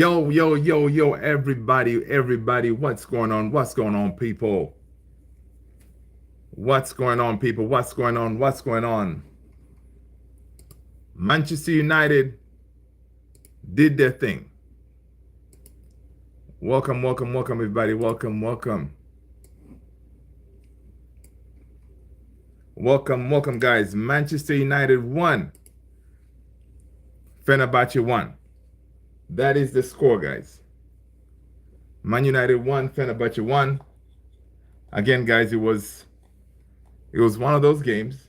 Yo, everybody, what's going on? What's going on, people? What's going on, people? What's going on? What's going on? Manchester United did their thing. Welcome, everybody. Welcome. Welcome, guys. Manchester United won. Fenerbahce won. That is the score, guys. Man United won. Fenerbahce won. Again, guys, it was one of those games.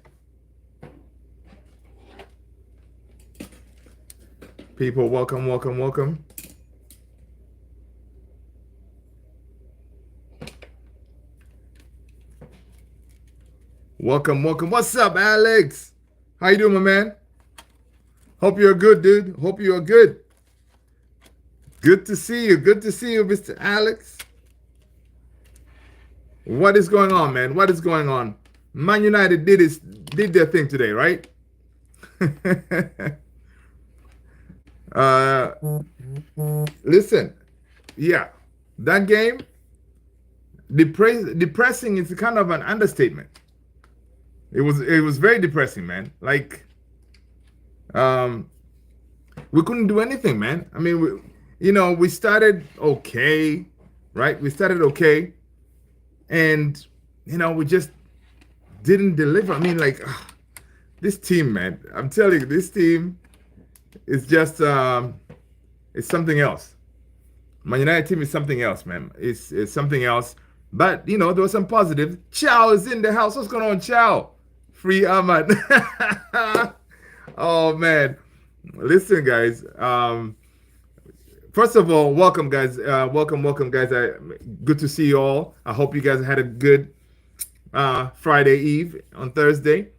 People, welcome. Welcome. What's up, Alex? How you doing, my man? Hope you're good, dude. Hope you are good. Good to see you, Mr. Alex. What is going on, man? What is going on? Man United did their thing today, right? uh, Listen, yeah, that game, depressing is kind of an understatement. It was very depressing, man. Like, we couldn't do anything, man. I mean, we started okay, right? We started okay, and we just didn't deliver. I mean, like, this team, man. I'm telling you, this team is just it's something else. Man United team is something else, man. It's something else. But there was some positive. Chow is in the house. What's going on, Chow? Free Ahmad. Oh man. Listen, guys. First of all, welcome, guys. Welcome, guys. Good to see you all. I hope you guys had a good Friday Eve on Thursday.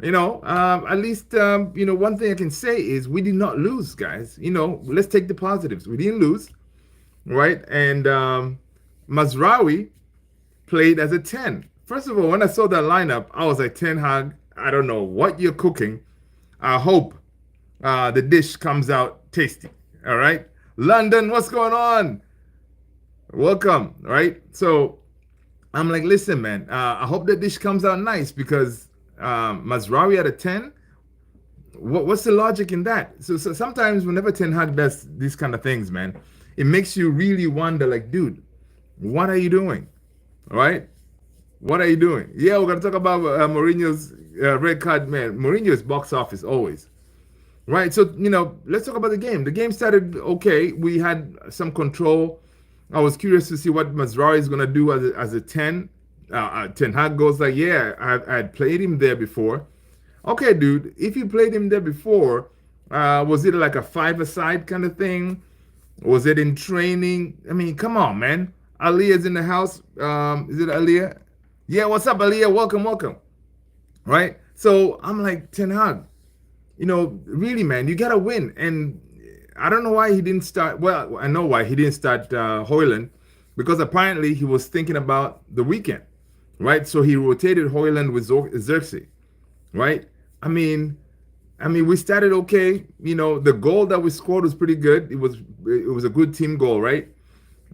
At least one thing I can say is we did not lose, guys. Let's take the positives. We didn't lose, right? And Mazraoui played as a 10. First of all, when I saw that lineup, I was like, Ten Hag, I don't know what you're cooking. I hope the dish comes out tasty. All right. London, what's going on? Welcome. Right. So I'm like, listen, man, I hope the dish comes out nice because Mazraoui at a 10. What's the logic in that? So sometimes whenever Ten Hag does these kind of things, man, it makes you really wonder, like, dude, what are you doing? All right. What are you doing? Yeah, we're gonna talk about Mourinho's red card, man. Mourinho's box office always, right? So let's talk about the game. The game started okay. We had some control. I was curious to see what Mazraoui is gonna do as a 10. Ten Hag goes like, yeah, I had played him there before. Okay, dude, if you played him there before, was it like a five-a-side kind of thing? Was it in training? I mean, come on, man. Aliyah's in the house. Is it Aliyah? Yeah, what's up, Aliyah? Welcome. Right? So I'm like, Ten Hag, really, man, you gotta win. And I don't know why he didn't start. Well, I know why he didn't start Højlund, because apparently he was thinking about the weekend, right? So he rotated Højlund with Xerxes, right? I mean, we started okay. The goal that we scored was pretty good. It was a good team goal, right?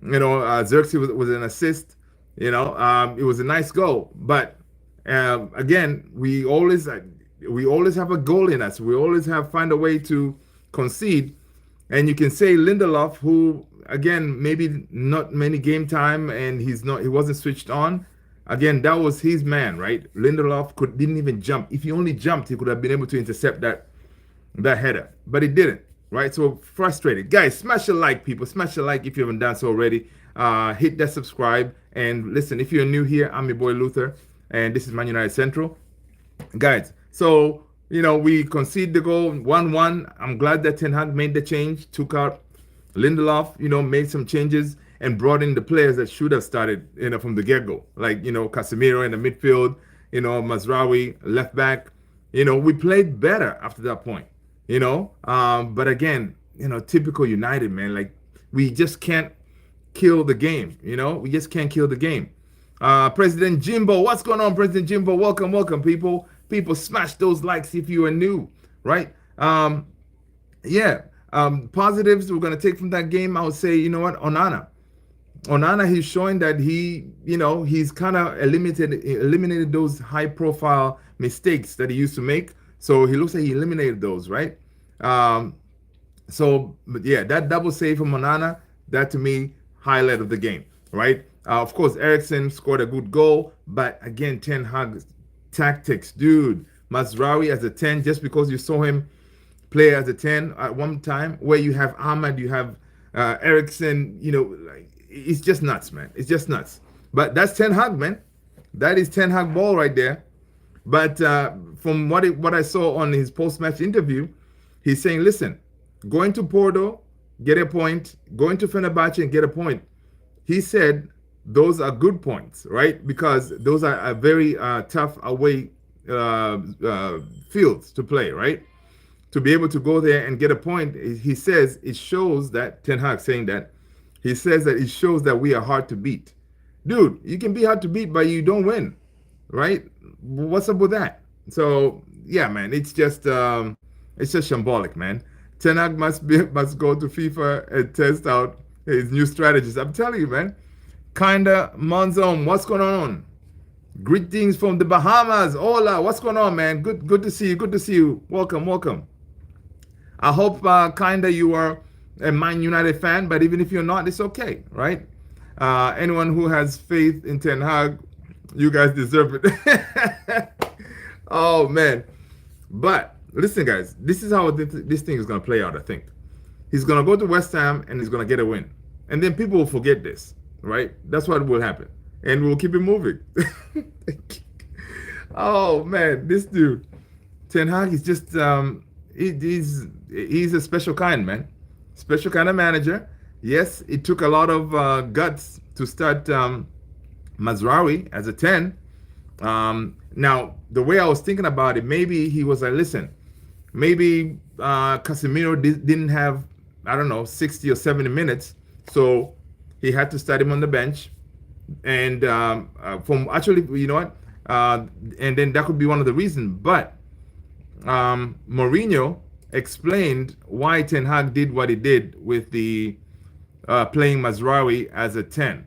Xerxes was an assist. It was a nice goal, but again, we always have a goal in us. We always find a way to concede, and you can say Lindelof, who again maybe not many game time, and he wasn't switched on. Again, that was his man, right? Lindelof didn't even jump. If he only jumped, he could have been able to intercept that header, but he didn't, right? So frustrated, guys. Smash a like, people. Smash a like if you haven't done so already. Hit that subscribe. And listen, if you're new here, I'm your boy Luther, and this is Man United Central. Guys, so, we conceded the goal 1-1. I'm glad that Ten Hag made the change, took out Lindelof, made some changes, and brought in the players that should have started, from the get-go. Like, Casemiro in the midfield, Mazraoui, left back. We played better after that point, But again, typical United, man. Like, we just can't kill the game. We just can't kill the game. President Jimbo, what's going on, President Jimbo? Welcome, people. Smash those likes if you are new, right? Yeah. Positives we're gonna take from that game, I would say, you know what, Onana, he's showing that he's kind of eliminated those high profile mistakes that he used to make. So he looks like he eliminated those, right? Um, so, but yeah, that double save from Onana, that to me, highlight of the game, right? Of course, Ericsson scored a good goal, but again, Ten Hag tactics, dude. Mazraoui as a 10, just because you saw him play as a 10 at one time, where you have Ahmad, you have Ericsson, like, it's just nuts, man. It's just nuts. But that's Ten Hag, man. That is Ten Hag ball right there. But from what I saw on his post-match interview, he's saying, listen, going to Porto, get a point. Going to Fenerbahce and get a point. He said those are good points, right? Because those are a very tough away fields to play, right? To be able to go there and get a point, he says it shows that, Ten Hag saying that, he says that it shows that we are hard to beat. Dude, you can be hard to beat, but you don't win, right? What's up with that? So yeah, man, it's just shambolic, man. Ten Hag must go to FIFA and test out his new strategies. I'm telling you, man. Kinda Monzon, what's going on? Greetings from the Bahamas. Hola, what's going on, man? Good to see you. Good to see you. Welcome. I hope kinda you are a Man United fan, but even if you're not, it's okay, right? Anyone who has faith in Ten Hag, you guys deserve it. Oh man. But listen, guys, this is how this thing is gonna play out. I think he's gonna go to West Ham and he's gonna get a win, and then people will forget this, right? That's what will happen, and we'll keep it moving. Oh man, this dude, Ten Hag, is just he's a special kind, man. Special kind of manager. Yes, it took a lot of guts to start Mazraoui as a 10. Now, the way I was thinking about it, maybe he was like, listen, maybe Casemiro didn't have, I don't know, 60 or 70 minutes. So he had to start him on the bench. And from actually, you know what? And then that could be one of the reasons. But Mourinho explained why Ten Hag did what he did with the playing Mazraoui as a 10,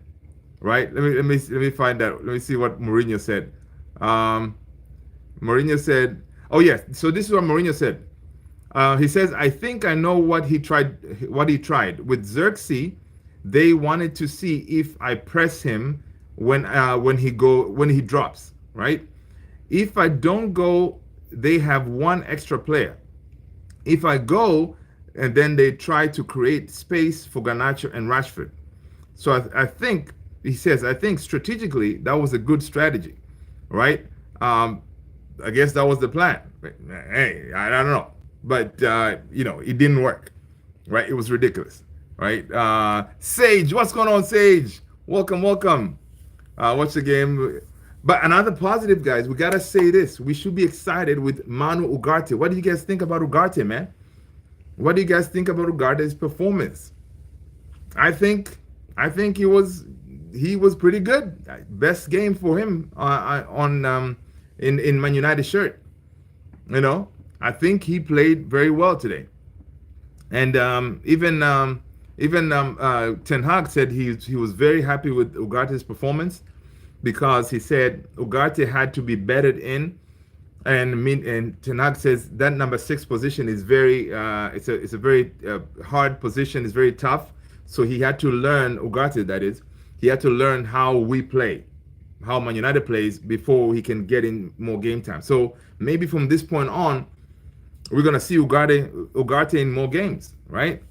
right? Let me find out. Let me see what Mourinho said. Mourinho said, oh yes. So this is what Mourinho said. He says, I think I know what he tried. With Xerxes. They wanted to see if I press him when he drops, right? If I don't go, they have one extra player. If I go, and then they try to create space for Garnacho and Rashford. So I think, he says, I think strategically that was a good strategy, right? I guess that was the plan. Hey, I don't know. But, it didn't work, right? It was ridiculous, right? Sage, what's going on, Sage? Welcome. Watch the game. But another positive, guys, we got to say this. We should be excited with Manu Ugarte. What do you guys think about Ugarte, man? What do you guys think about Ugarte's performance? I think he was pretty good. Best game for him in Man United shirt. I think he played very well today. And even Ten Hag said he was very happy with Ugarte's performance, because he said Ugarte had to be bedded in, and Ten Hag says that number 6 position is very it's a very hard position. It's very tough. So he had to learn, Ugarte that is, he had to learn how we play, how Man United plays, before he can get in more game time. So maybe from this point on, we're gonna see Ugarte in more games, right?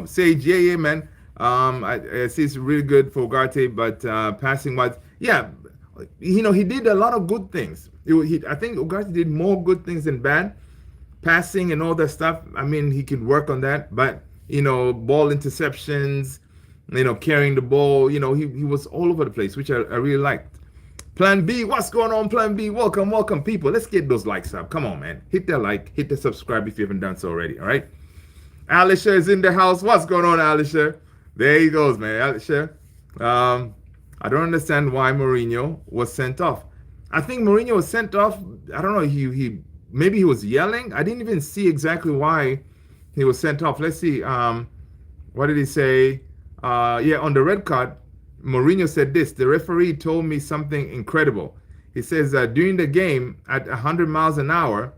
Sage, yeah, man. I see it's really good for Ugarte, but passing wise, yeah, he did a lot of good things. I think Ugarte did more good things than bad. Passing and all that stuff, I mean, he could work on that. But ball interceptions, carrying the ball, he was all over the place, which I really liked. Plan B, what's going on, Plan B? Welcome, people. Let's get those likes up. Come on, man. Hit that like, hit the subscribe if you haven't done so already, all right? Alicia is in the house. What's going on, Alicia? There he goes, man. Alicia. I don't understand why Mourinho was sent off. I think Mourinho was sent off. I don't know. Maybe he was yelling. I didn't even see exactly why he was sent off. Let's see. What did he say? Yeah, on the red card, Mourinho said this: the referee told me something incredible. He says during the game at 100 miles an hour,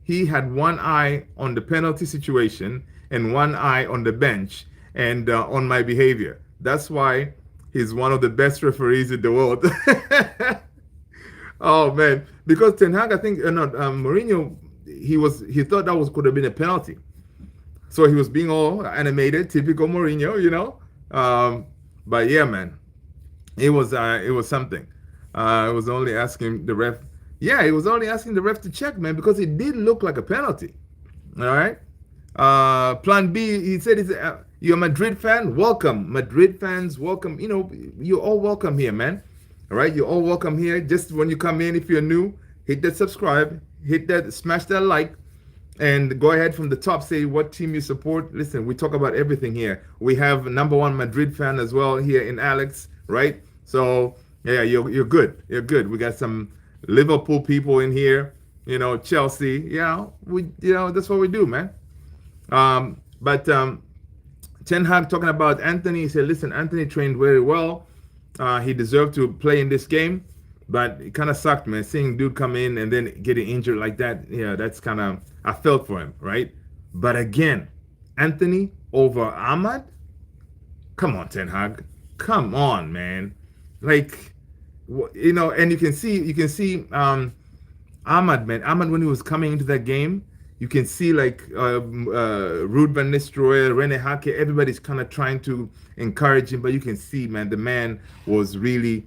he had one eye on the penalty situation and one eye on the bench and on my behavior. That's why he's one of the best referees in the world. Oh man, because Ten Hag, I think no, Mourinho, he thought that was could have been a penalty, so he was being all animated, typical Mourinho, you know. But yeah, man, it was something. It was only asking the ref. Yeah, he was only asking the ref to check, man, because it did look like a penalty. All right. Plan B, he said, you're a Madrid fan? Welcome. Madrid fans, welcome. You know, you're all welcome here, man. All right. You're all welcome here. Just when you come in, if you're new, hit that subscribe, hit that, smash that like, and go ahead from the top, say what team you support. Listen, we talk about everything here. We have number one Madrid fan as well here in Alex, right? So, yeah, you're good. You're good. We got some Liverpool people in here, you know, Chelsea. That's what we do, man. But Ten Hag talking about Anthony, he said, listen, Anthony trained very well. He deserved to play in this game, but it kind of sucked, man. Seeing dude come in and then getting injured like that, yeah, that's kind of, I felt for him, right? But again, Anthony over Ahmad? Come on, Ten Hag. Come on, man. Like, you know, and you can see Ahmad, man. Ahmad, when he was coming into that game, you can see like Ruud van Nistelrooy, Rene Hake, everybody's kind of trying to encourage him, but you can see, man, the man was really,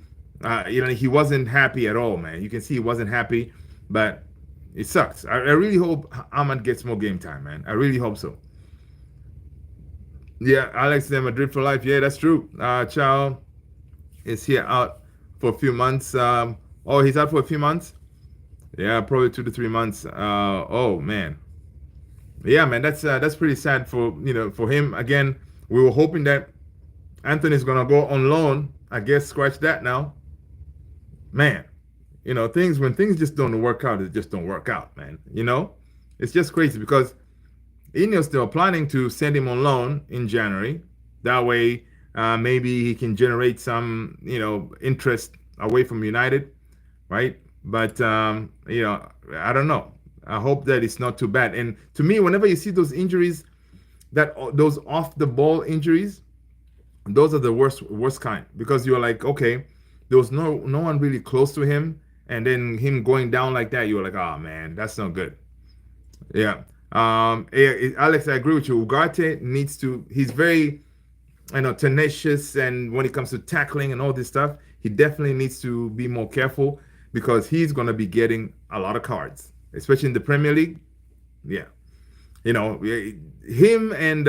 he wasn't happy at all, man. You can see he wasn't happy, but it sucks. I really hope Ahmad gets more game time, man. I really hope so. Yeah, Alex, Madrid for life. Yeah, that's true. Chow is here out for a few months. He's out for a few months. Yeah, probably 2 to 3 months. Oh man, yeah, man, that's pretty sad for him. Again, we were hoping that Anthony's gonna go on loan. I guess scratch that now. Man, when things just don't work out, it just don't work out, man. It's just crazy because Ineos, they were planning to send him on loan in January. That way, maybe he can generate some, interest away from United, right? But I don't know. I hope that it's not too bad. And to me, whenever you see those injuries, those off the ball injuries, those are the worst kind, because you're like, okay, there was no one really close to him, and then him going down like that, you're like, oh man, that's not good. Yeah. Alex, I agree with you. Ugarte needs to. He's very, tenacious, and when it comes to tackling and all this stuff, he definitely needs to be more careful, because he's going to be getting a lot of cards, especially in the Premier League. Yeah. Him and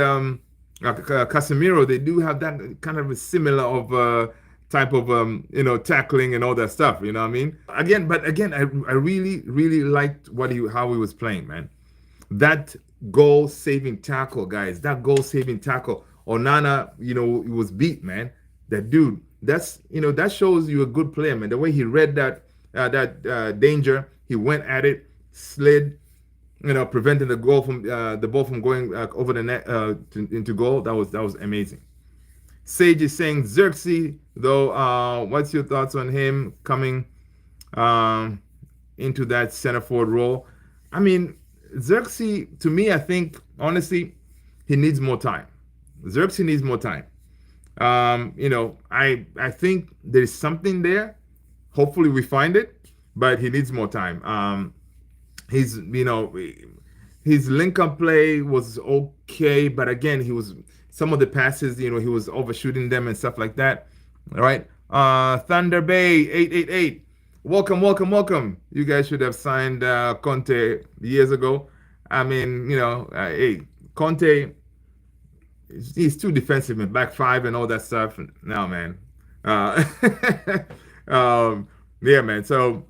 Casemiro, they do have that kind of a similar of type of, tackling and all that stuff. You know what I mean? Again, I really, really liked how he was playing, man. That goal-saving tackle, guys. That goal-saving tackle. Onana, he was beat, man. That dude. That shows you a good player, man. The way he read that danger, he went at it, slid, preventing the ball from going over the net into goal. That was amazing. Sage is saying Xerxes, though. What's your thoughts on him coming into that center forward role? I mean, Xerxes, to me, I think honestly, he needs more time. Xerxes needs more time. I think there's something there. Hopefully we find it, but he needs more time. His link-up play was okay, but again, some of the passes, he was overshooting them and stuff like that. All right. Thunder Bay 888. Welcome. You guys should have signed Conte years ago. I mean, hey, Conte, he's too defensive and back five and all that stuff. No, man. Yeah, man. So,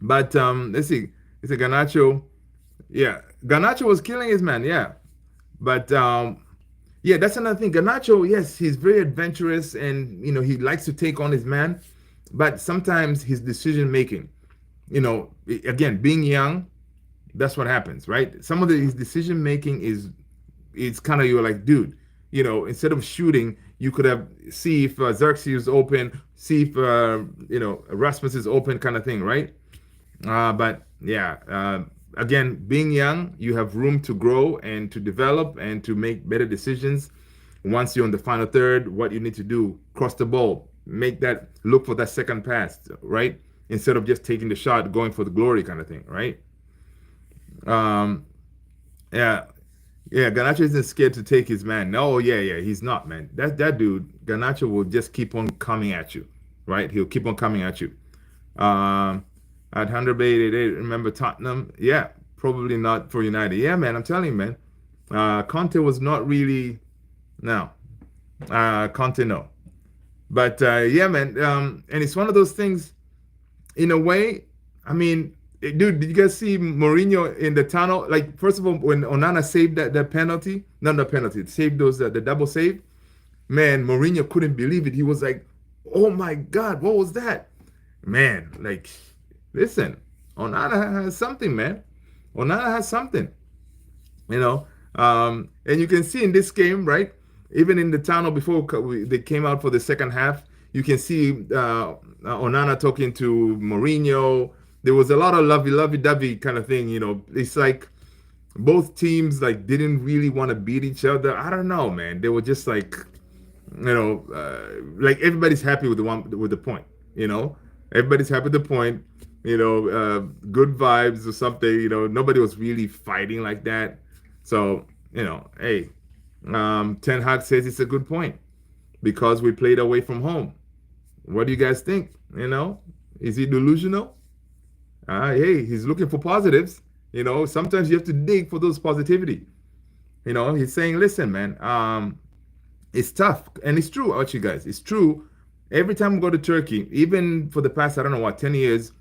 but let's see. It's a Garnacho. Yeah, Garnacho was killing his man. Yeah, but yeah, that's another thing. Garnacho, yes, he's very adventurous, and he likes to take on his man, but sometimes his decision making, again, being young, That's what happens, right? Some of his decision making is it's kind of you're like, dude, instead of shooting, you could have see if Xerxes is open, see if Rasmus is open, kind of thing, right? But yeah, again, being young, you have room to grow and to develop and to make better decisions. Once you're in the final third, what you need to do, cross the ball, make that, look for that second pass, right? Instead of just taking the shot, going for the glory kind of thing, right? Um, yeah, yeah, Ganacho isn't scared to take his man. No, yeah, yeah, he's not, man. That dude, Ganacho will just keep on coming at you, right? He'll keep on coming at you. Um, at 188, remember Tottenham? Yeah, probably not for United. Yeah, man, I'm telling you, man. Conte was not really, no. Conte, no. But yeah, man. And it's one of those things, in a way. I mean, dude, did you guys see Mourinho in the tunnel? Like, first of all, when Onana saved that penalty, not the penalty, saved those the double save. Man, Mourinho couldn't believe it. He was like, "Oh my God, what was that?" Man, like, listen, Onana has something, man. Onana has something, you know. And you can see in this game, right? Even in the tunnel before they came out for the second half, you can see Onana talking to Mourinho. There was a lot of lovey-dovey kind of thing, you know. It's like both teams like didn't really want to beat each other. I don't know, man. They were just like, like everybody's happy with the point, you know. Everybody's happy with the point, good vibes or something. Nobody was really fighting like that. So, hey, Ten Hag says it's a good point because we played away from home. What do you guys think? Is he delusional? Hey, he's looking for positives. Sometimes you have to dig for those positivity. He's saying, listen, man, it's tough. And it's true, actually, guys. It's true. Every time we go to Turkey, even for the past, I don't know what, 10 years,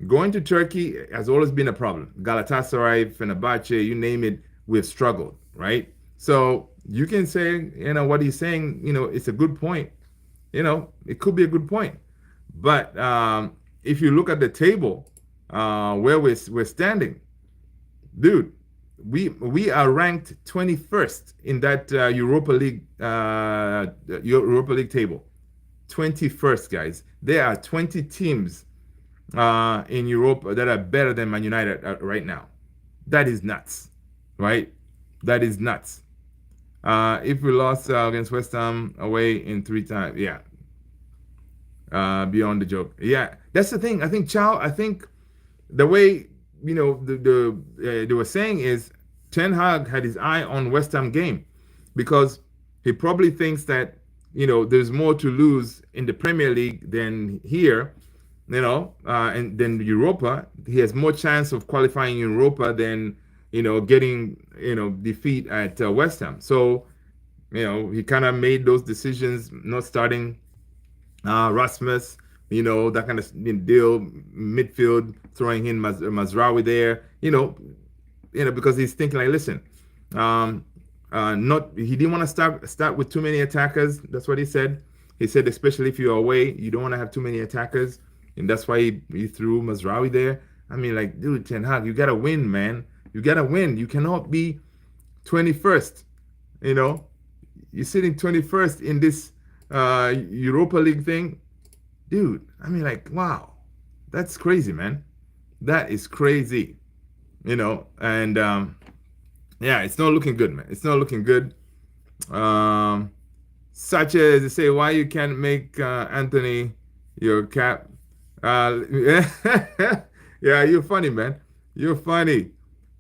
going to Turkey has always been a problem. Galatasaray, Fenerbahce, you name it, we've struggled, right? So you can say, what he's saying, it's a good point. It could be a good point. But if you look at the table where we're standing, dude, we are ranked 21st in that Europa League table. 21st, guys. There are 20 teams in Europe that are better than Man United right now. That is nuts, right? That is nuts. If we lost against West Ham away in 3 times, yeah. Beyond the joke, yeah. That's the thing. I think the way they were saying is Ten Hag had his eye on West Ham game because he probably thinks that there's more to lose in the Premier League than here, and then Europa. He has more chance of qualifying in Europa than getting defeat at West Ham. So he kind of made those decisions, not starting Rasmus, that kind of deal, midfield, throwing in Mazraoui there, because he's thinking like, listen, he didn't want to start with too many attackers. That's what he said. He said, especially if you're away, you don't want to have too many attackers, and that's why he threw Mazraoui there. I mean, like, dude, Ten Hag, you gotta win, man. You gotta win. You cannot be 21st. You're sitting 21st in this Europa League thing, dude. I mean, like, wow, that's crazy, man. That is crazy, and yeah, it's not looking good, man. It's not looking good. Such as they say, why you can't make Anthony your cap? Yeah, you're funny, man. You're funny.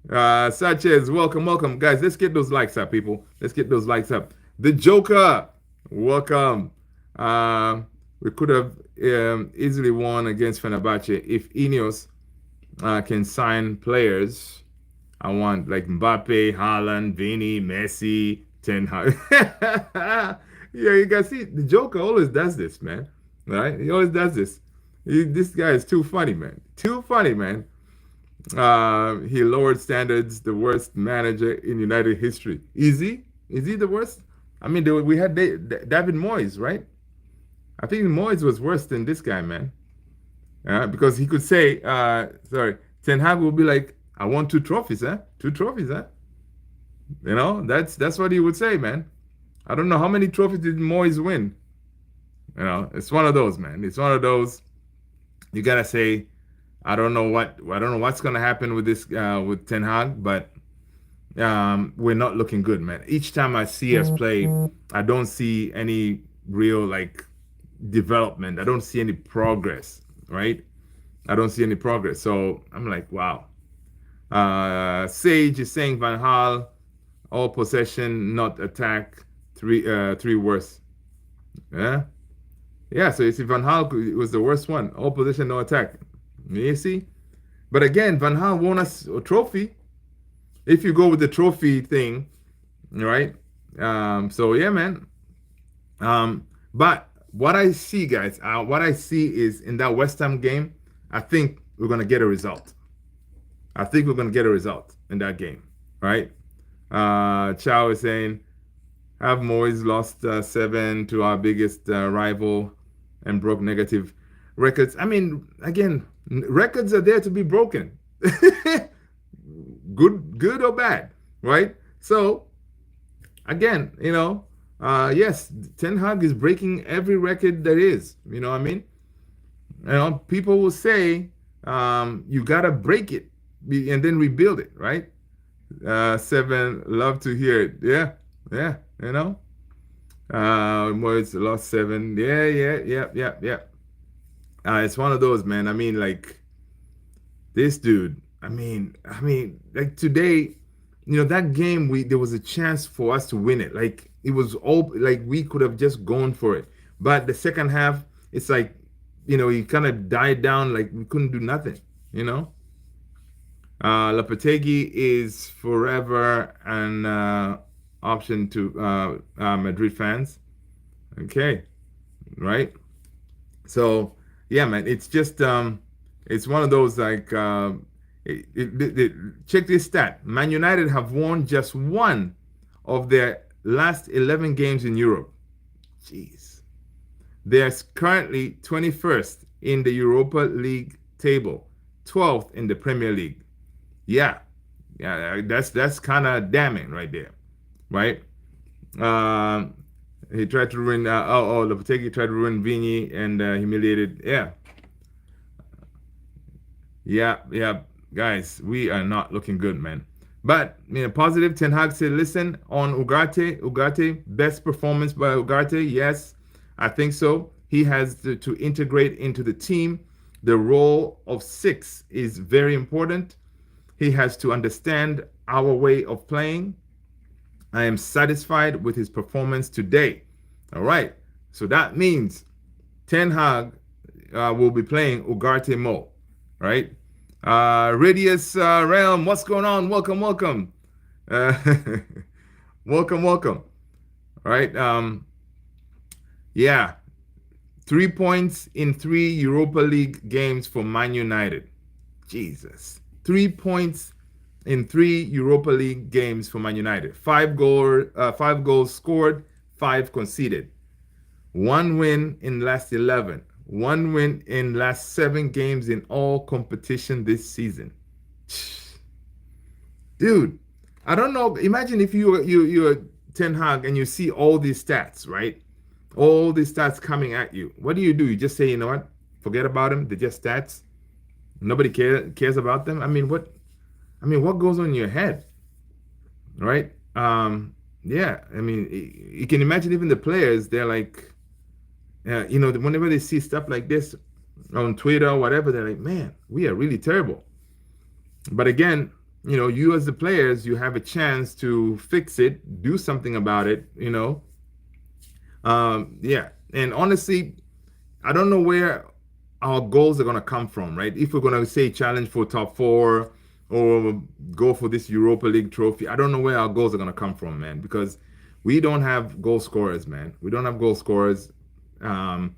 Such as, welcome, guys. Let's get those likes up, people. Let's get those likes up. The Joker, welcome. We could have easily won against Fenerbahce if Ineos can sign players. I want like Mbappe, Haaland, Vini, Messi, Ten Hag. Yeah, you guys see, the Joker always does this, man. Right? He always does this. This guy is too funny, man. Too funny, man. He lowered standards, the worst manager in United history. Is he? Is he the worst? I mean, we had David Moyes, right? I think Moyes was worse than this guy, man. Because he could say, Ten Hag will be like, I won 2 trophies, eh? 2 trophies, eh? That's what he would say, man. I don't know how many trophies did Moyes win. It's one of those, man. It's one of those. You gotta say, I don't know what's gonna happen with this with Ten Hag, but we're not looking good, man. Each time I see us play, I don't see any real like development. I don't see any progress, right? I don't see any progress. So I'm like, wow. Sage is saying Van Hal, all possession, not attack, three worst. Yeah, yeah. So you see, Van Hal was the worst one. All possession, no attack. You see, but again, Van Hal won us a trophy. If you go with the trophy thing, right? So yeah, man. But what I see, guys, what I see is in that West Ham game, I think we're gonna get a result. I think we're gonna get a result in that game, right? Chow is saying, have Moyes lost 7 to our biggest rival and broke negative records? I mean, again, records are there to be broken. Good or bad, right? So again, yes, Ten Hag is breaking every record there is. You know what I mean? People will say you gotta break it and then rebuild it, right? 7, love to hear it. Yeah, yeah, Moyes lost 7. Yeah. It's one of those, man. I mean, like this dude. I mean, like today, that game there was a chance for us to win it. Like it was all like we could have just gone for it. But the second half, it's like, he kind of died down. Like we couldn't do nothing. Lopetegui is forever an option to Madrid fans. Okay, right. So yeah, man, it's just it's one of those like check this stat. Man United have won just one of their last 11 games in Europe. Jeez, they're currently 21st in the Europa League table, 12th in the Premier League. Yeah, that's kind of damning right there, right? He tried to ruin. Lopetegui tried to ruin Vini and humiliated. Yeah, guys, we are not looking good, man. But positive. Ten Hag said, "Listen on Ugarte, best performance by Ugarte. Yes, I think so. He has to integrate into the team. The role of 6 is very important. He has to understand our way of playing. I am satisfied with his performance today." All right. So that means Ten Hag will be playing Ugarte Mo, right? Radius Realm, what's going on? Welcome. Welcome. All right. Yeah. 3 points in 3 Europa League games for Man United. Jesus. 3 points in 3 Europa League games for Man United. 5 goals scored, 5 conceded. 1 win in last 11. 1 win in last 7 games in all competition this season. Dude, I don't know. Imagine if you're Ten Hag and you see all these stats, right? All these stats coming at you. What do? You just say, you know what? Forget about them. They're just stats. Nobody cares about them. I mean, what goes on in your head, right? Yeah. I mean, you can imagine even the players. They're like, whenever they see stuff like this on Twitter or whatever, they're like, man, we are really terrible. But again, you as the players, you have a chance to fix it, do something about it. Yeah. And honestly, I don't know where our goals are going to come from, right? If we're going to say challenge for top 4 or go for this Europa League trophy, I don't know where our goals are going to come from, man, because we don't have goal scorers, man. We don't have goal scorers. The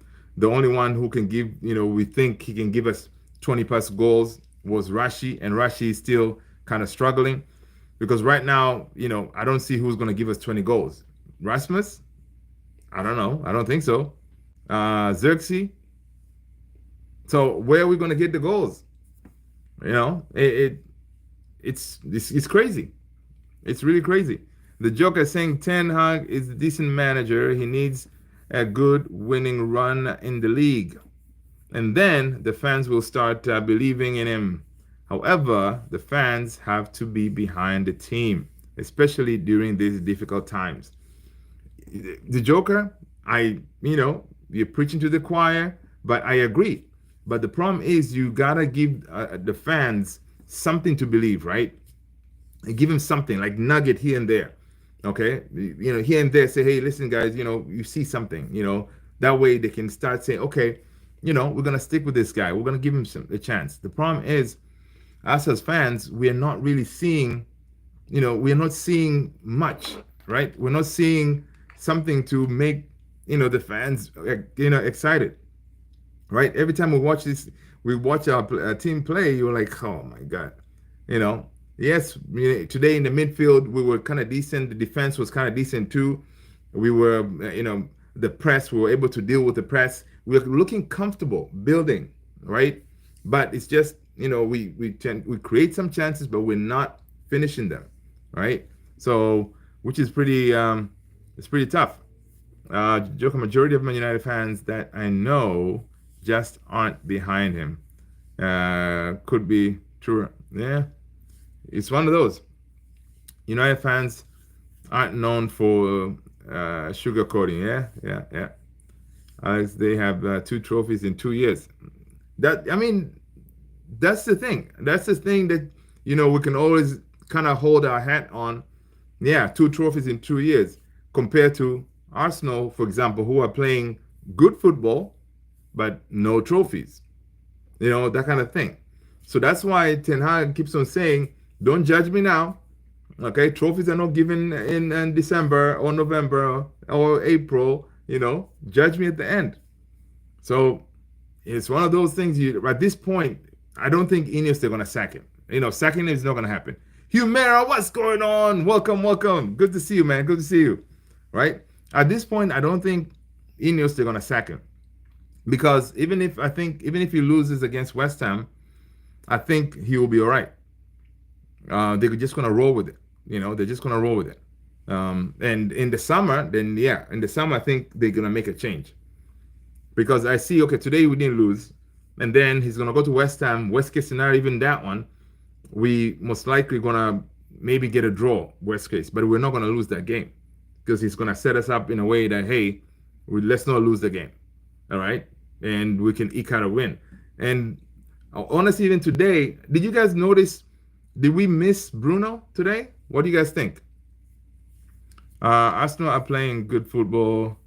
only one who can give, we think he can give us 20 plus goals was Rashi, and Rashi is still kind of struggling because right now, I don't see who's going to give us 20 goals. Rasmus? I don't know. I don't think so. Xerxes? So where are we going to get the goals? it's crazy. It's really crazy. The Joker is saying Ten Hag is a decent manager. He needs a good winning run in the league, and then the fans will start believing in him. However, the fans have to be behind the team, especially during these difficult times. The Joker, you're preaching to the choir, but I agree. But the problem is, you gotta give the fans something to believe, right? Give them something like nugget here and there, okay? Here and there, say, hey, listen, guys, you see something, that way they can start saying, okay, we're gonna stick with this guy. We're gonna give him a chance. The problem is, us as fans, we are not really seeing, we're not seeing much, right? We're not seeing something to make the fans excited, right? Every time we watch our team play, you're like, oh my god, you know. Yes, today in the midfield we were kind of decent. The defense was kind of decent too. We were, the press. We were able to deal with the press. We were looking comfortable building, right? But it's just we create some chances, but we're not finishing them, right? So which is pretty it's pretty tough. Joke, a majority of Man United fans that I know just aren't behind him. Could be true. Yeah, it's one of those. United fans aren't known for sugarcoating. Yeah. Alex, they have 2 trophies in 2 years. That's the thing. That's the thing that we can always kind of hold our hat on. Yeah, 2 trophies in 2 years compared to Arsenal, for example, who are playing good football but no trophies. That kind of thing. So that's why Ten Hag keeps on saying, "Don't judge me now." Okay, trophies are not given in December or November or April. Judge me at the end. So it's one of those things. At this point, I don't think Ineos they're gonna sack him. Sacking him is not gonna happen. Humera, what's going on? Welcome. Good to see you, man. Good to see you. Right? At this point, I don't think Ineos they're gonna sack him. Because even if he loses against West Ham, I think he will be all right. They're just gonna roll with it. They're just gonna roll with it. And in the summer, I think they're gonna make a change. Because I see, okay, today we didn't lose, and then he's gonna go to West Ham. Worst case scenario, even that one, we most likely gonna maybe get a draw. Worst case, but we're not gonna lose that game because he's gonna set us up in a way that let's not lose the game. All right, and we can eke out a win. And honestly, even today, did you guys notice? Did we miss Bruno today? What do you guys think? Arsenal are playing good football.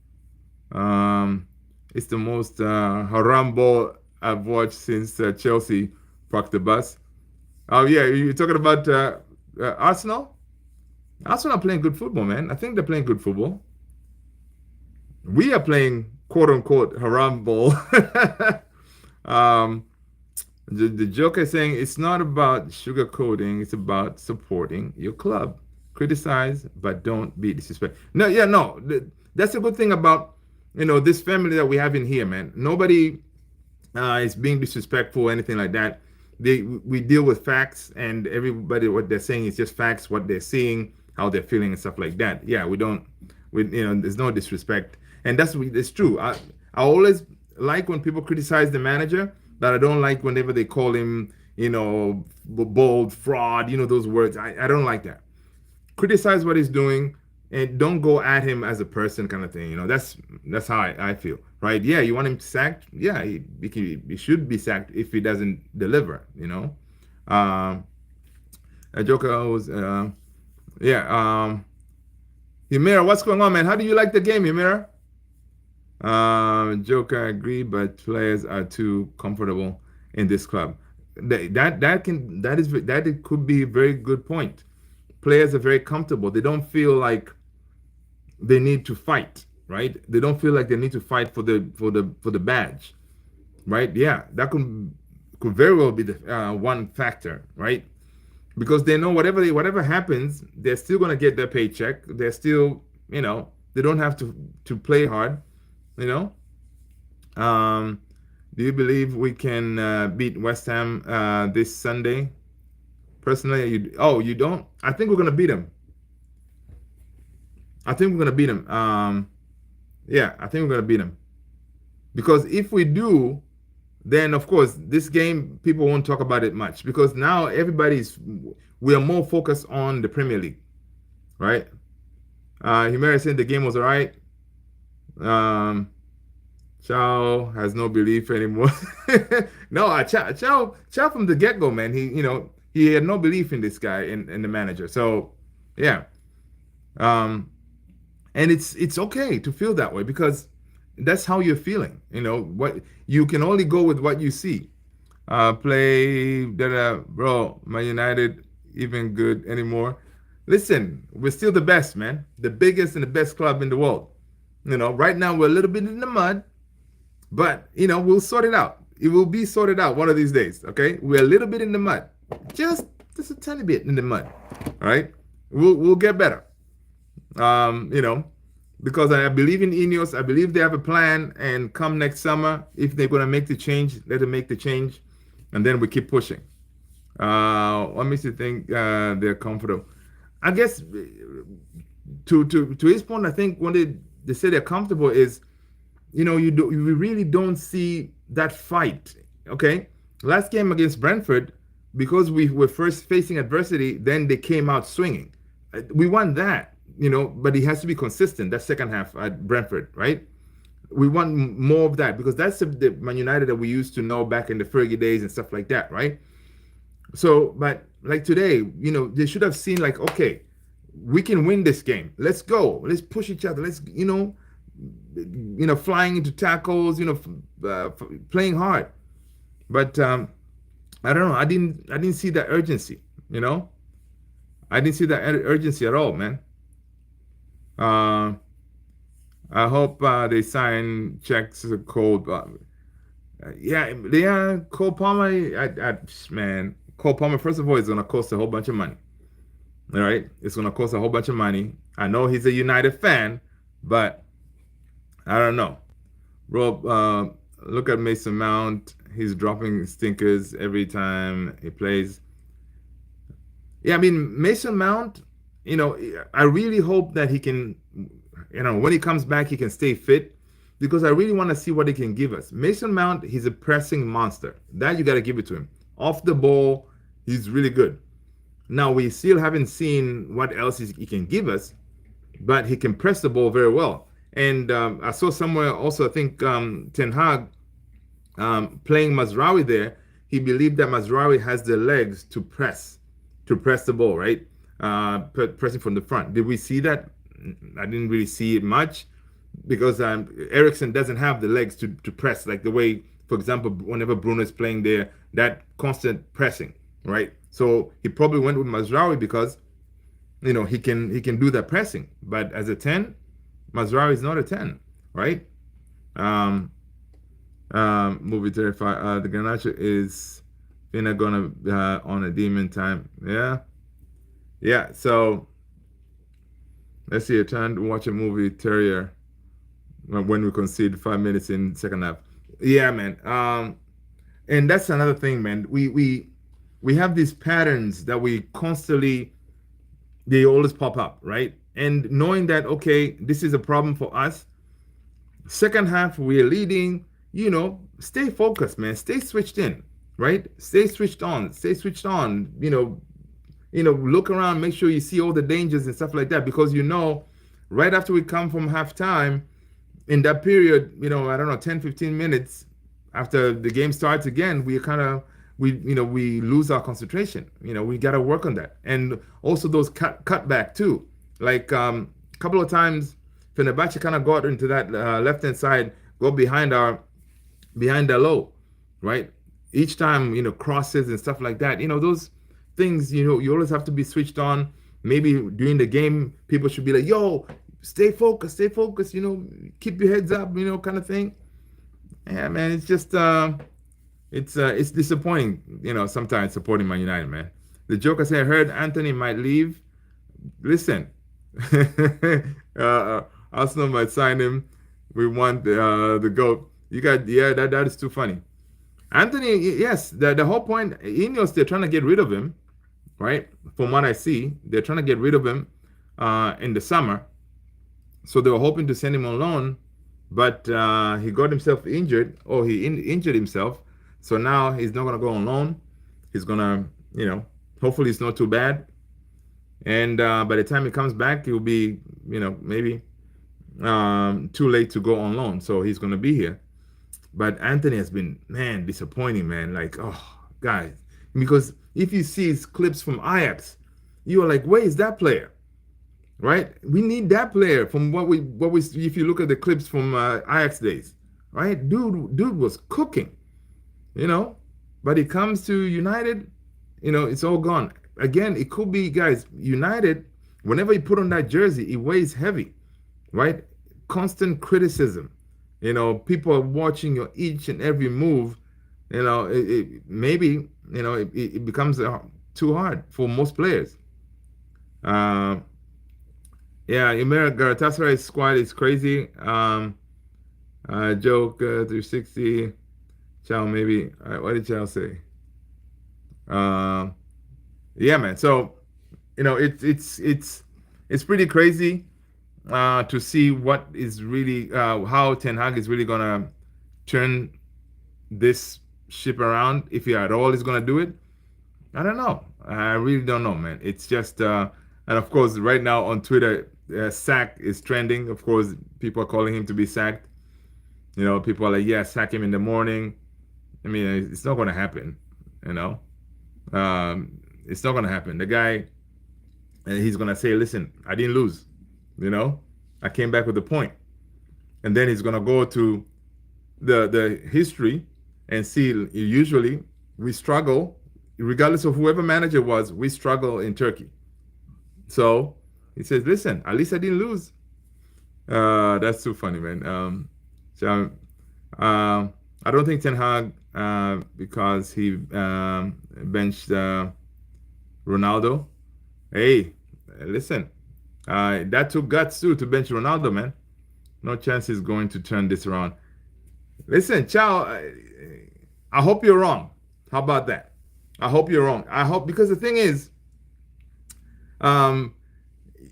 It's the most haram ball I've watched since Chelsea parked the bus. Oh yeah, you're talking about Arsenal? Arsenal are playing good football, man. I think they're playing good football. We are playing quote unquote haram ball. The Joker is saying it's not about sugarcoating, it's about supporting your club. Criticize, but don't be disrespectful. No. That's a good thing about this family that we have in here, man. Nobody is being disrespectful or anything like that. We deal with facts, and everybody what they're saying is just facts, what they're seeing, how they're feeling, and stuff like that. Yeah, there's no disrespect, and it's true. I always like when people criticize the manager, but I don't like whenever they call him, bold, fraud, those words. I don't like that. Criticize what he's doing and don't go at him as a person, kind of thing. That's how I feel, right? Yeah, you want him sacked? Yeah, he should be sacked if he doesn't deliver. A Joker was Yamira, what's going on, man? How do you like the game, Yamira? Joker, I agree, but players are too comfortable in this club. That could be a very good point. Players are very comfortable. They don't feel like they need to fight, right? They don't feel like they need to fight for the badge, right? Yeah, that could very well be the one factor, right? Because they know whatever happens, they're still gonna get their paycheck. They're still, they don't have to play hard, Do you believe we can beat West Ham this Sunday? Personally, you don't. I think we're gonna beat them. I think we're gonna beat them. Yeah, I think we're gonna beat them because if we do, then of course this game people won't talk about it much because now we are more focused on the Premier League, right? Humera said the game was alright. Chow has no belief anymore. No, Chow from the get go, man. He had no belief in this guy and the manager. So yeah, and it's okay to feel that way because that's how you're feeling. What you can only go with what you see. Bro. Man United even good anymore? Listen, we're still the best, man. The biggest and the best club in the world. Right now we're a little bit in the mud, but we'll sort it out. It will be sorted out one of these days. Okay, we're a little bit in the mud, just a tiny bit in the mud. All right, we'll get better. Because I believe in Ineos. I believe they have a plan, and come next summer, if they're gonna make the change, let them make the change, and then we keep pushing. What makes you think they're comfortable? I guess to his point, I think when they say they're comfortable is, you really don't see that fight. Okay, last game against Brentford, because we were first facing adversity, then they came out swinging. We won that, but it has to be consistent. That second half at Brentford, right? We want more of that because that's the Man United that we used to know back in the Fergie days and stuff like that, right? So, but like today, they should have seen like, okay, we can win this game. Let's go. Let's push each other. Let's, flying into tackles, playing hard. But I don't know. I didn't see that urgency. I didn't see that urgency at all, man. I hope they sign checks cold. Yeah, Cole Palmer. Man, Cole Palmer. First of all, is gonna cost a whole bunch of money. All right, it's gonna cost a whole bunch of money. I know he's a United fan, but I don't know. Rob, look at Mason Mount. He's dropping stinkers every time he plays. Yeah, I mean Mason Mount. I really hope that he can. When he comes back, he can stay fit. Because I really want to see what he can give us. Mason Mount, he's a pressing monster. That you got to give it to him. Off the ball, he's really good. Now, we still haven't seen what else he can give us, but he can press the ball very well. And I saw somewhere also, I think Ten Hag playing Mazraoui there, he believed that Mazraoui has the legs to press the ball, right? Pressing from the front. Did we see that? I didn't really see it much. Because Ericsson doesn't have the legs to press like the way, for example, whenever Bruno is playing there, that constant pressing, right? So he probably went with Mazraoui because, he can do that pressing. But as a 10, Mazraoui is not a 10, right? Movie terrified. The Garnacho is not gonna on a demon time. Yeah. So let's see. I trying to watch a movie Terrier. When we concede 5 minutes in second half. Yeah, man. And that's another thing, man. We have these patterns that we constantly, they always pop up, right? And knowing that, okay, this is a problem for us. Second half, we're leading, stay focused, man. Stay switched in, right? Stay switched on. Look around, make sure you see all the dangers and stuff like that. Because right after we come from halftime, in that period, I don't know, 10, 15 minutes after the game starts again, we lose our concentration. We got to work on that. And also those cut back too. Like a couple of times, Fenerbahce kind of got into that left-hand side, go behind our low, right? Each time, crosses and stuff like that. Those things, you always have to be switched on. Maybe during the game, people should be like, yo, stay focused, keep your heads up, kind of thing. Yeah, man, it's just, it's disappointing, sometimes supporting Man United, man. The Joker said, I heard Anthony might leave. Listen, Arsenal might sign him. We want the GOAT. That is too funny. Anthony, yes, the whole point, Ineos, they're trying to get rid of him. right? From what I see, they're trying to get rid of him in the summer. So they were hoping to send him on loan, but he got himself injured, or injured himself. So now he's not going to go on loan. He's going to, hopefully it's not too bad. And by the time he comes back, he'll be, maybe too late to go on loan. So he's going to be here. But Anthony has been, man, disappointing, man. Like, oh, guys. Because if you see his clips from Ajax, you are like, where is that player? Right? We need that player from what we if you look at the clips from Ajax days, right? Dude was cooking, But it comes to United, it's all gone. Again, it could be, guys, United, whenever you put on that jersey, it weighs heavy, right? Constant criticism. People are watching your each and every move. Maybe, it becomes too hard for most players. Yeah, Galatasaray squad is crazy. Joke 360. Chow, maybe. What did Chow say? Yeah, man. So, it's pretty crazy to see what is really how Ten Hag is really gonna turn this ship around, if he at all is gonna do it. I don't know. I really don't know, man. It's just and of course, right now on Twitter, sack is trending. Of course, people are calling him to be sacked. People are like, yeah, sack him in the morning. I mean, it's not going to happen. It's not going to happen. The guy, and he's going to say, listen, I didn't lose. I came back with a point. And then he's going to go to the history and see, usually we struggle, regardless of whoever manager was, we struggle in Turkey. So he says, listen, at least I didn't lose. That's too funny, man. I don't think Ten Hag, because he benched Ronaldo. Hey, listen, that took guts too to bench Ronaldo, man. No chance he's going to turn this around. Listen, Chow, I hope you're wrong. How about that? I hope you're wrong. I hope, because the thing is,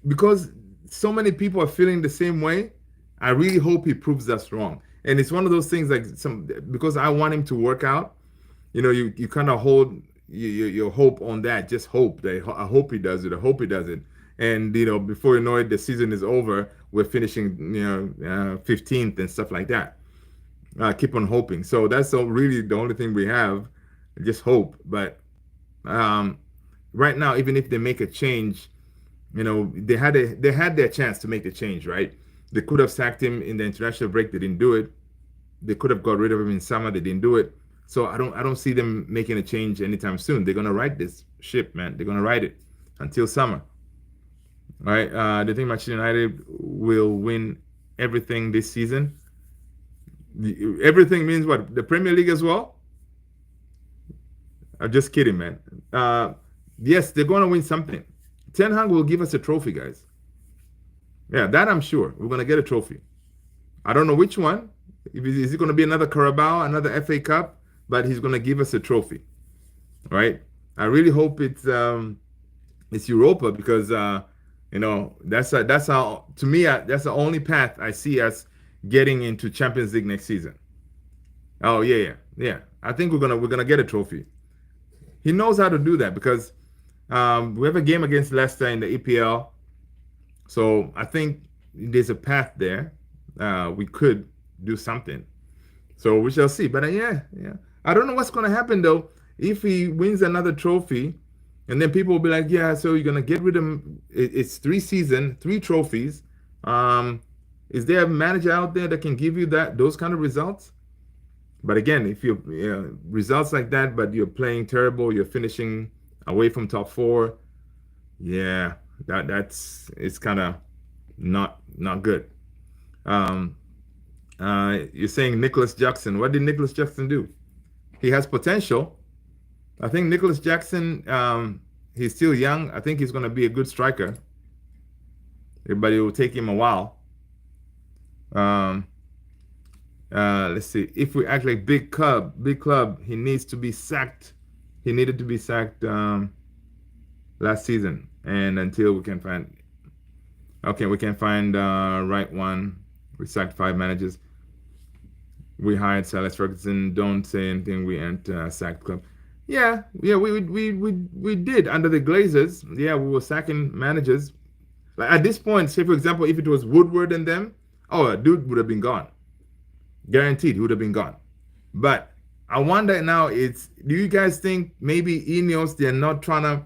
because so many people are feeling the same way, I really hope he proves us wrong. And it's one of those things, like, because I want him to work out, you kind of hold your hope on that. Just hope that, I hope he does it. I hope he does it. And before you know it, the season is over. We're finishing 15th and stuff like that. Keep on hoping. So that's really the only thing we have. Just hope. But right now, even if they make a change, they had their chance to make the change, right? They could have sacked him in the international break. They didn't do it. They could have got rid of him in summer. They didn't do it. So I don't see them making a change anytime soon. They're gonna ride this ship, man. They're gonna ride it until summer. All right. They think Manchester United will win everything this season. Everything means what? The Premier League as well? I'm just kidding, man. Yes, they're gonna win something. Ten Hag will give us a trophy, guys. Yeah, that I'm sure. We're going to get a trophy. I don't know which one. Is it going to be another Carabao, another FA Cup? But he's going to give us a trophy. Right? I really hope it's Europa, because, that's how, to me, that's the only path I see us getting into Champions League next season. Oh, yeah. I think we're gonna get a trophy. He knows how to do that, because we have a game against Leicester in the EPL. So I think there's a path there. We could do something. So we shall see. But yeah. I don't know what's going to happen, though. If he wins another trophy, and then people will be like, yeah, so you're going to get rid of him. It's 3 seasons, 3 trophies. Is there a manager out there that can give you those kind of results? But again, if you results like that, but you're playing terrible, you're finishing away from top 4, yeah, it's kind of not good. You're saying Nicholas Jackson. What did Nicholas Jackson do? He has potential. I think Nicholas Jackson, he's still young. I think he's going to be a good striker. But it will take him a while. Let's see. If we act like big club, he needs to be sacked. He needed to be sacked. last season, and until we can find, okay, we can find right one. We sacked 5 managers. We hired Silas Ferguson. Don't say anything. We ain't sacked club. Yeah, we did under the Glazers. Yeah, we were sacking managers. Like at this point, say for example, if it was Woodward and them, oh, dude would have been gone. Guaranteed, he would have been gone. But I wonder now, do you guys think maybe Ineos, they're not trying to,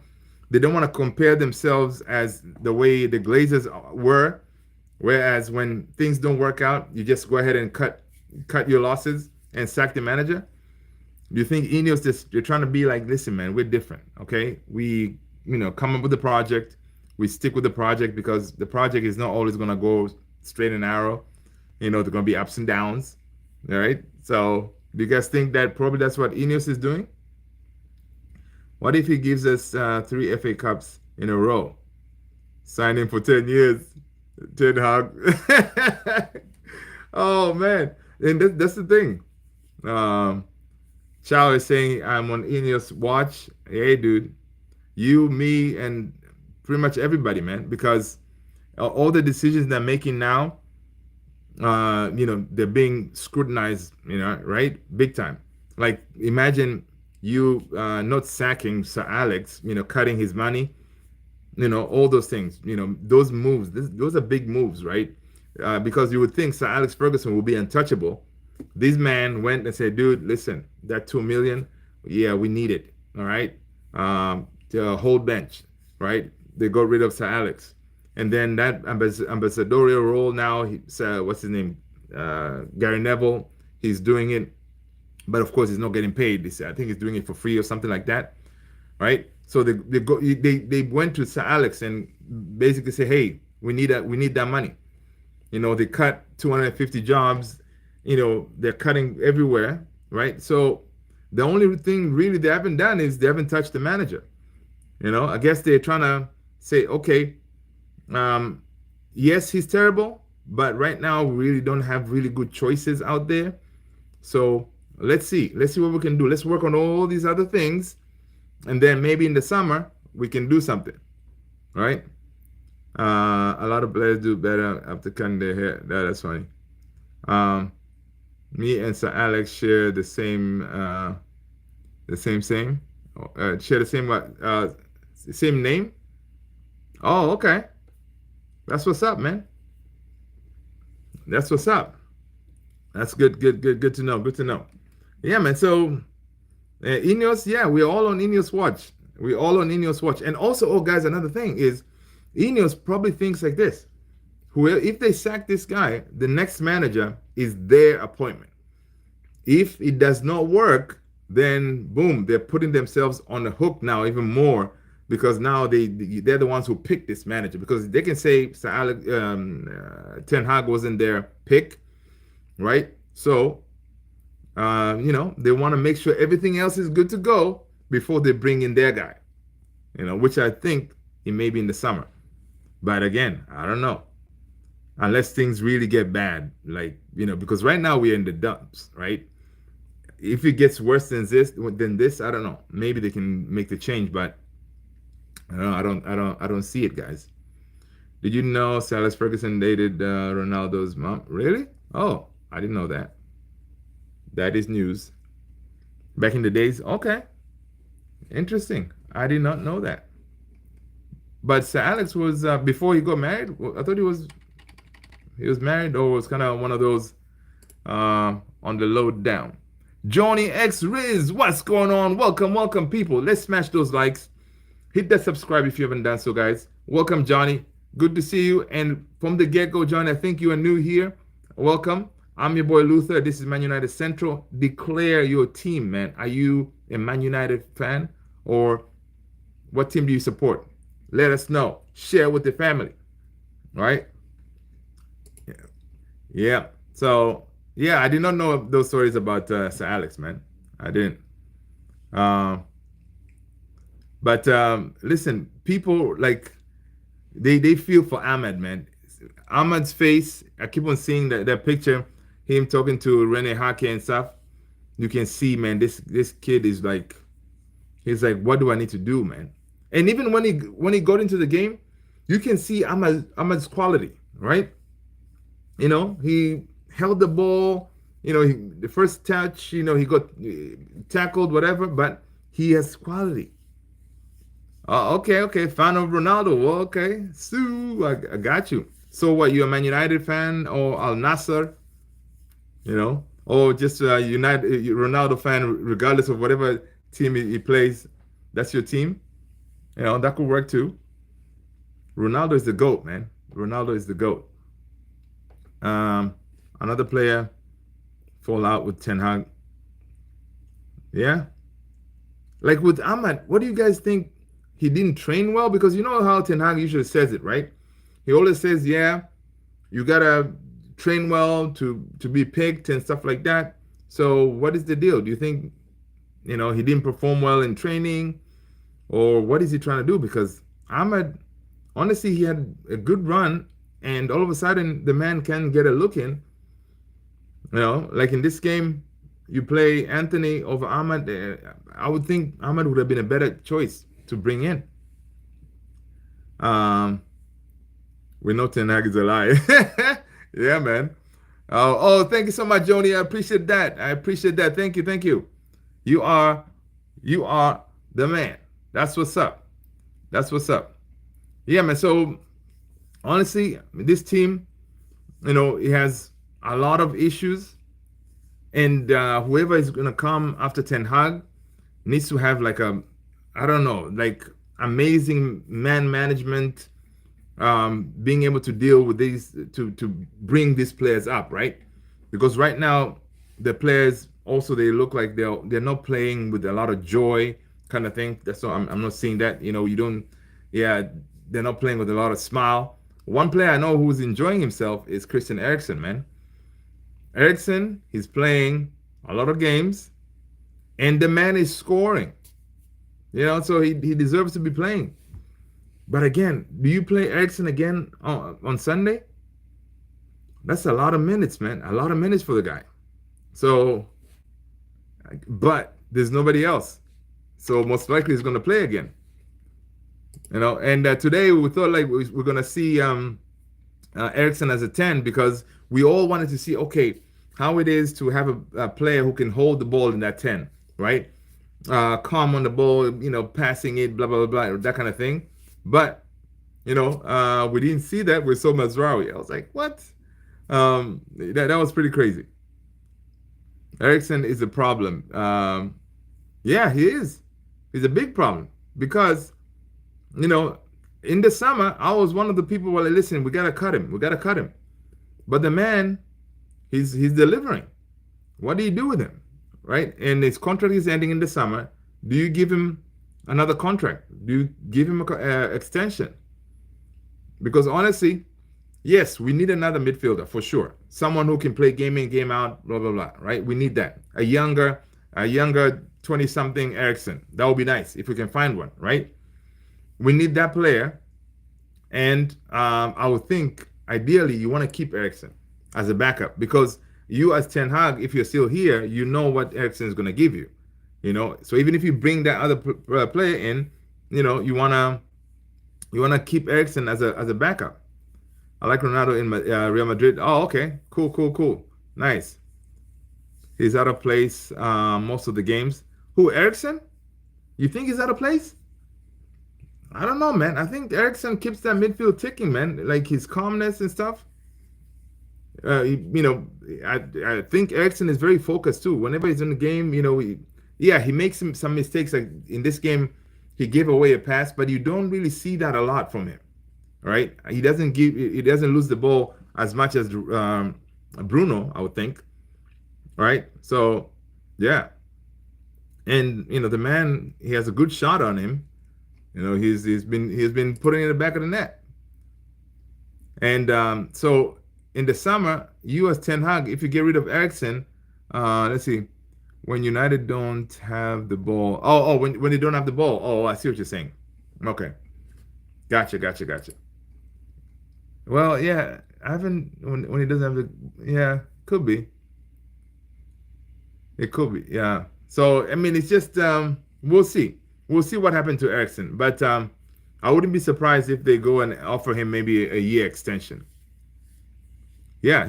they don't want to compare themselves as the way the Glazers were, whereas when things don't work out, you just go ahead and cut your losses and sack the manager? Do you think Ineos just, they're trying to be like, listen, man, we're different, okay? We, come up with the project, we stick with the project because the project is not always gonna go straight and narrow. There's gonna be ups and downs. All right. So do you guys think that probably that's what Ineos is doing? What if he gives us 3 FA Cups in a row? Sign him for 10 years. Ten Hag. Oh man. And that's the thing. Chow is saying I'm on Ineos watch. Hey dude, you, me, and pretty much everybody, man, because all the decisions they're making now, they're being scrutinized, right? Big time. Like, imagine you not sacking Sir Alex, cutting his money, all those things, those moves, those are big moves, right? Because you would think Sir Alex Ferguson will be untouchable. This man went and said, dude, listen, that 2 million, yeah, we need it, all right? The whole bench, right? They got rid of Sir Alex. And then that ambassadorial role now, what's his name? Gary Neville, he's doing it. But of course, he's not getting paid. I think he's doing it for free or something like that, right? So they went to Sir Alex and basically say, hey, we need that money. They cut 250 jobs. They're cutting everywhere, right? So the only thing really they haven't done is they haven't touched the manager. I guess they're trying to say, okay, yes, he's terrible, but right now we really don't have really good choices out there. So let's see what we can do. Let's work on all these other things, and then maybe in the summer we can do something, right? A lot of players do better after cutting their hair. That's funny. Me and Sir Alex share the same share the same name. Oh, okay. That's what's up, man. That's what's up. That's good to know. Good to know. Yeah, man. So Ineos, yeah, we're all on Ineos watch. We're all on Ineos watch. And also, oh guys, another thing is Ineos probably thinks like this. If they sack this guy, the next manager is their appointment. If it does not work, then boom, they're putting themselves on the hook now even more, because now they're the ones who pick this manager, because they can say Sir Alex, Ten Hag wasn't their pick, right? So they want to make sure everything else is good to go before they bring in their guy, which I think it may be in the summer. But again, I don't know. Unless things really get bad, because right now we're in the dumps, right? If it gets worse than this, I don't know. Maybe they can make the change, but I don't see it, guys. Did you know Silas Ferguson dated Ronaldo's mom? Really? Oh, I didn't know that. That is news. Back in the days, okay. Interesting. I did not know that. But Sir Alex was before he got married. I thought he was married, or was kind of one of those on the low down. Johnny X Riz, what's going on? Welcome, people. Let's smash those likes. Hit that subscribe if you haven't done so, guys. Welcome, Johnny. Good to see you. And from the get-go, Johnny, I think you are new here. Welcome. I'm your boy Luther. This is Man United Central. Declare your team, man. Are you a Man United fan, or what team do you support? Let us know. Share with the family. All right? Yeah. So, yeah, I did not know those stories about Sir Alex, man. I didn't. But listen, people they feel for Ahmed, man. Ahmed's face, I keep on seeing that picture, him talking to Rene Hake and stuff. You can see, man, this kid is he's like, what do I need to do, man? And even when he got into the game, you can see Ahmad's quality, right? He held the ball. The first touch, he got tackled, whatever, but he has quality. Okay, fan of Ronaldo. Well, okay, Sue, I got you. So what? You a Man United fan or Al Nasser? Or just a United Ronaldo fan, regardless of whatever team he plays. That's your team. That could work too. Ronaldo is the goat, man. Ronaldo is the goat. Um, Another player fall out with Ten Hag. Yeah, like with Ahmad. What do you guys think? He didn't train well, because you know how Ten Hag usually says it, right? He always says, "Yeah, you gotta train well to be picked and stuff like that." So what is the deal? Do you think he didn't perform well in training, or what is he trying to do? Because Ahmad, honestly, he had a good run, and all of a sudden the man can get a look in. Like in this game, you play Anthony over Ahmad. I would think Ahmad would have been a better choice to bring in. We know Ten Hag is a lie. Yeah, man. Thank you so much, Joni. I appreciate that. Thank you. You are, you are the man. That's what's up. That's what's up. Yeah, man. So honestly, this team, it has a lot of issues, and whoever is gonna come after Ten Hag needs to have like I don't know, like amazing man management, being able to deal with these, to bring these players up, right? Because right now the players also, they look like they're not playing with a lot of joy, kind of thing. That's what I'm not seeing that. You don't. Yeah, they're not playing with a lot of smile. One player I know who's enjoying himself is Christian Eriksen, man. Eriksen, he's playing a lot of games, and the man is scoring. So he deserves to be playing. But again, do you play Eriksen again on Sunday? That's a lot of minutes, man. A lot of minutes for the guy. So, but there's nobody else. So most likely he's going to play again. And today we thought like we're going to see Eriksen as a 10, because we all wanted to see, okay, how it is to have a player who can hold the ball in that 10, right? Calm on the ball, passing it, blah, blah, blah, that kind of thing. But, we didn't see that with So Mazraoui. I was like, what? That was pretty crazy. Eriksen is a problem. Yeah, he is. He's a big problem, because, in the summer, I was one of the people who were like, listen, we got to cut him. We got to cut him. But the man, he's delivering. What do you do with him, right? And his contract is ending in the summer. Do you give him another contract? Do you give him an extension? Because honestly, yes, we need another midfielder for sure. Someone who can play game in, game out, blah, blah, blah, right? We need that. A younger 20-something Eriksen. That would be nice if we can find one, right? We need that player. And I would think, ideally, you want to keep Eriksen as a backup, because you as Ten Hag, if you're still here, you know what Eriksen is going to give you. So even if you bring that other player in, you wanna keep Eriksen as a backup. I like Ronaldo in Real Madrid. Oh, okay, cool, nice. He's out of place most of the games. Who, Eriksen? You think he's out of place? I don't know, man. I think Eriksen keeps that midfield ticking, man. Like his calmness and stuff. I think Eriksen is very focused too. Whenever he's in the game, he makes some mistakes. Like in this game, he gave away a pass, but you don't really see that a lot from him, right? He doesn't lose the ball as much as Bruno, I would think, right? So, yeah, and the man, he has a good shot on him. He's been putting it in the back of the net, and so in the summer, you as Ten Hag, if you get rid of Eriksen, let's see. When United don't have the ball. When they don't have the ball. Oh, I see what you're saying. Okay. Gotcha. Well, yeah, I haven't, when he doesn't have the, yeah, could be. It could be, yeah. So, I mean, it's just, we'll see. we'll see what happened to Ericsson. But I wouldn't be surprised if they go and offer him maybe a year extension. Yeah,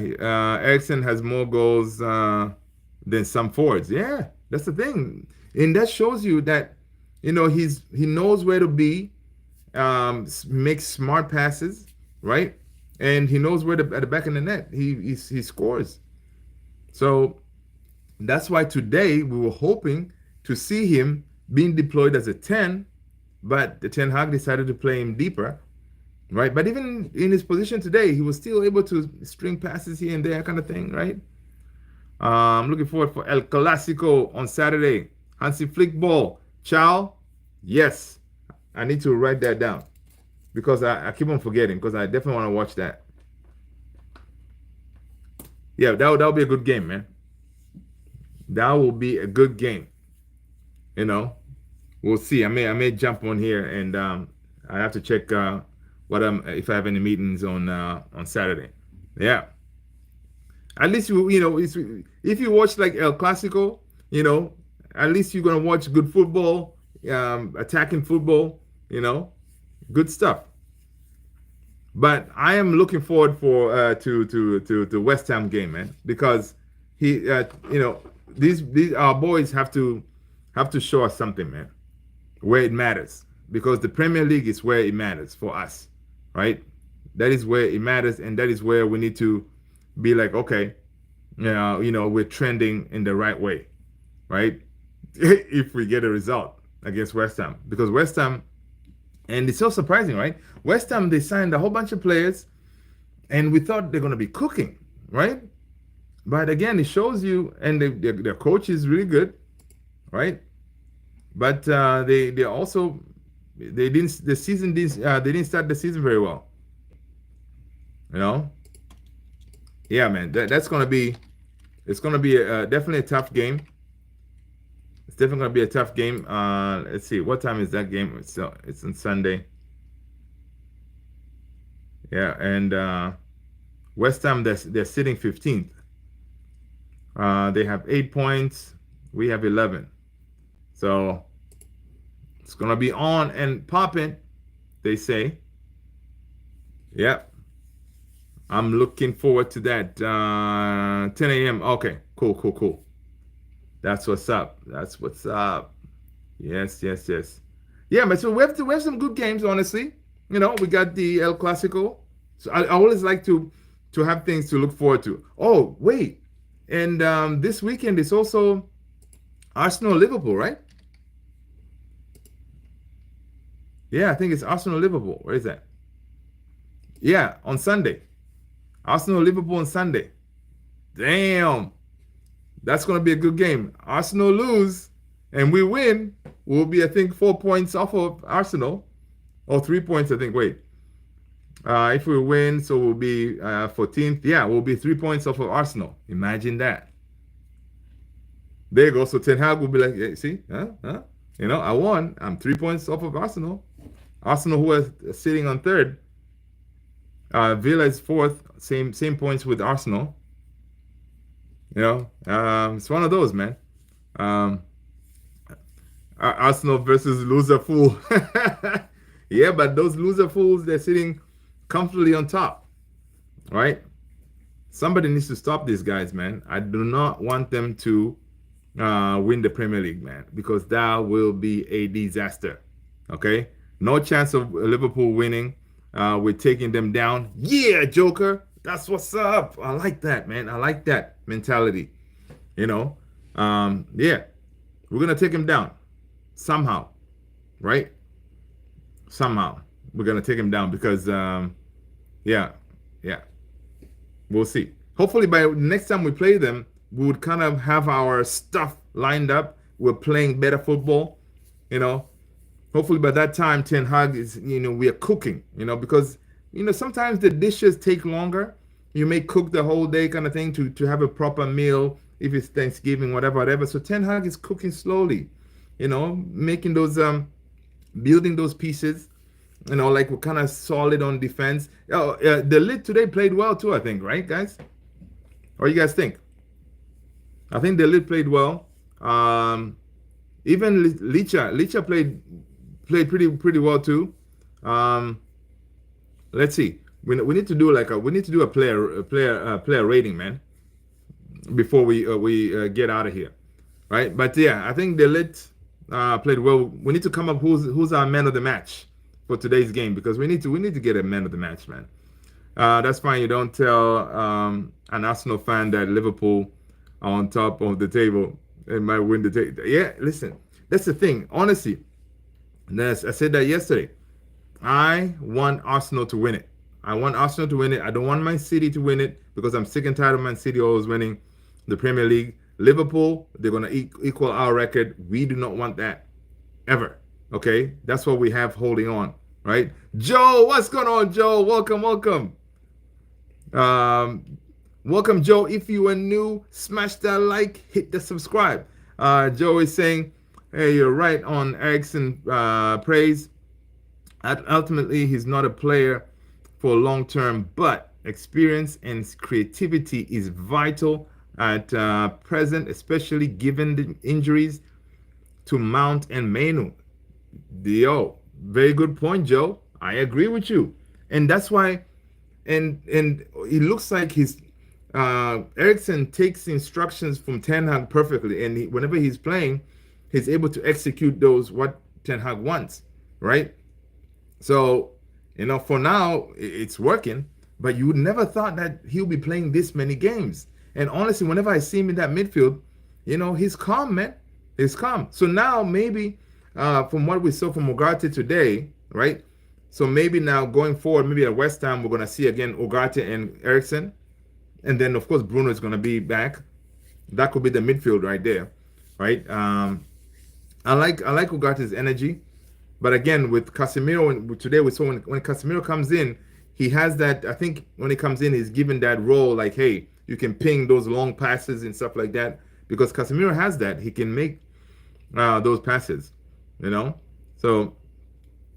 Ericsson has more goals than some forwards. Yeah, that's the thing, and that shows you that he knows where to be, makes smart passes, right, and he knows where at the back of the net he scores. So that's why today we were hoping to see him being deployed as a 10, but the Ten Hag decided to play him deeper, right? But even in his position today, he was still able to string passes here and there, kind of thing, right? I'm looking forward for El Clasico on Saturday. Hansi Flick ball. Chow? Yes. I need to write that down because I keep on forgetting because I definitely want to watch that. Yeah, that'll be a good game, man. That will be a good game. We'll see. I may jump on here and I have to check what if I have any meetings on Saturday. Yeah. At least if you watch like El Clasico, at least you're gonna watch good football, attacking football, good stuff. But I am looking forward for to the West Ham game, man, because these our boys have to show us something, man, where it matters, because the Premier League is where it matters for us, right? That is where it matters, and that is where we need to be like, okay, we're trending in the right way, right? If we get a result against West Ham, because West Ham, and it's so surprising, right? West Ham, they signed a whole bunch of players, and we thought they're going to be cooking, right? But again, it shows you, and their coach is really good, right? But they also they didn't they didn't start the season very well, Yeah, man, that's gonna be definitely a tough game. It's definitely gonna be a tough game. Let's see, what time is that game? It's on Sunday. Yeah, and West Ham, they're sitting 15th. They have 8 points. We have 11. So it's gonna be on and popping, they say. Yep. I'm looking forward to that. 10 a.m. Okay, cool. That's what's up. Yes. Yeah, but so we have some good games, honestly. We got the El Clasico. So I always like to have things to look forward to. Oh, wait. And this weekend is also Arsenal-Liverpool, right? Yeah, I think it's Arsenal-Liverpool. Where is that? Yeah, on Sunday. Arsenal-Liverpool on Sunday. Damn. That's going to be a good game. Arsenal lose and we win, we'll be, I think, 4 points off of Arsenal. Or 3 points, I think. Wait. If we win, so we'll be 14th. Yeah, we'll be 3 points off of Arsenal. Imagine that. There you go. So Ten Hag will be like, hey, see? I won. I'm 3 points off of Arsenal. Arsenal, who are sitting on third. Villa is fourth. Same points with Arsenal. It's one of those, man. Arsenal versus loser fool. Yeah, but those loser fools, they're sitting comfortably on top, right? Somebody needs to stop these guys, man. I do not want them to win the Premier League, man, because that will be a disaster. Okay, no chance of Liverpool winning. We're taking them down. Yeah, Joker, that's what's up. I like that, man. I like that mentality. Yeah, we're gonna take him down somehow, right? Somehow we're gonna take him down because yeah, we'll see. Hopefully by next time we play them, we would kind of have our stuff lined up. We're playing better football, hopefully by that time Ten Hag is, we are cooking, because sometimes the dishes take longer. You may cook the whole day kind of thing to have a proper meal if it's Thanksgiving, whatever. So Ten Hag is cooking slowly, making those building those pieces, like we're kind of solid on defense. The Lid today played well too, I think, right, guys? What do you guys think? I think the Lid played well. Even Licha played pretty well too. Um, let's see. We need to do we need to do a player rating, man, before we get out of here, right? But yeah, I think Delit played well. We need to come up who's our man of the match for today's game, because we need to get a man of the match, man. That's fine. You don't tell an Arsenal fan that Liverpool are on top of the table and might win the table. Yeah, listen, that's the thing. Honestly, I said that yesterday. I want Arsenal to win it. I want Arsenal to win it. I don't want Man City to win it, because I'm sick and tired of Man City always winning the Premier League. Liverpool, they're going to equal our record. We do not want that ever. Okay? That's what we have holding on, right? Joe, what's going on, Joe? Welcome, welcome. Welcome, Joe. If you are new, smash that like, hit the subscribe. Joe is saying, hey, you're right on Ericsson praise. Ultimately, he's not a player for long term, but experience and creativity is vital at present, especially given the injuries to Mount and Mainu. Very good point, Joe. I agree with you, and that's why. And it looks like Ericsson takes instructions from Ten Hag perfectly, and whenever he's playing, he's able to execute those what Ten Hag wants, right? So, for now, it's working, but you would never thought that he'll be playing this many games. And honestly, whenever I see him in that midfield, he's calm, man. He's calm. So now maybe, from what we saw from Ugarte today, right? So maybe now going forward, maybe at West Ham, we're going to see again Ugarte and Ericsson. And then, of course, Bruno is going to be back. That could be the midfield right there, right? I like Ugarte's energy. But again, with Casemiro, today we saw when Casemiro comes in, he has that. I think when he comes in, he's given that role like, hey, you can ping those long passes and stuff like that, because Casemiro has that. He can make those passes, So,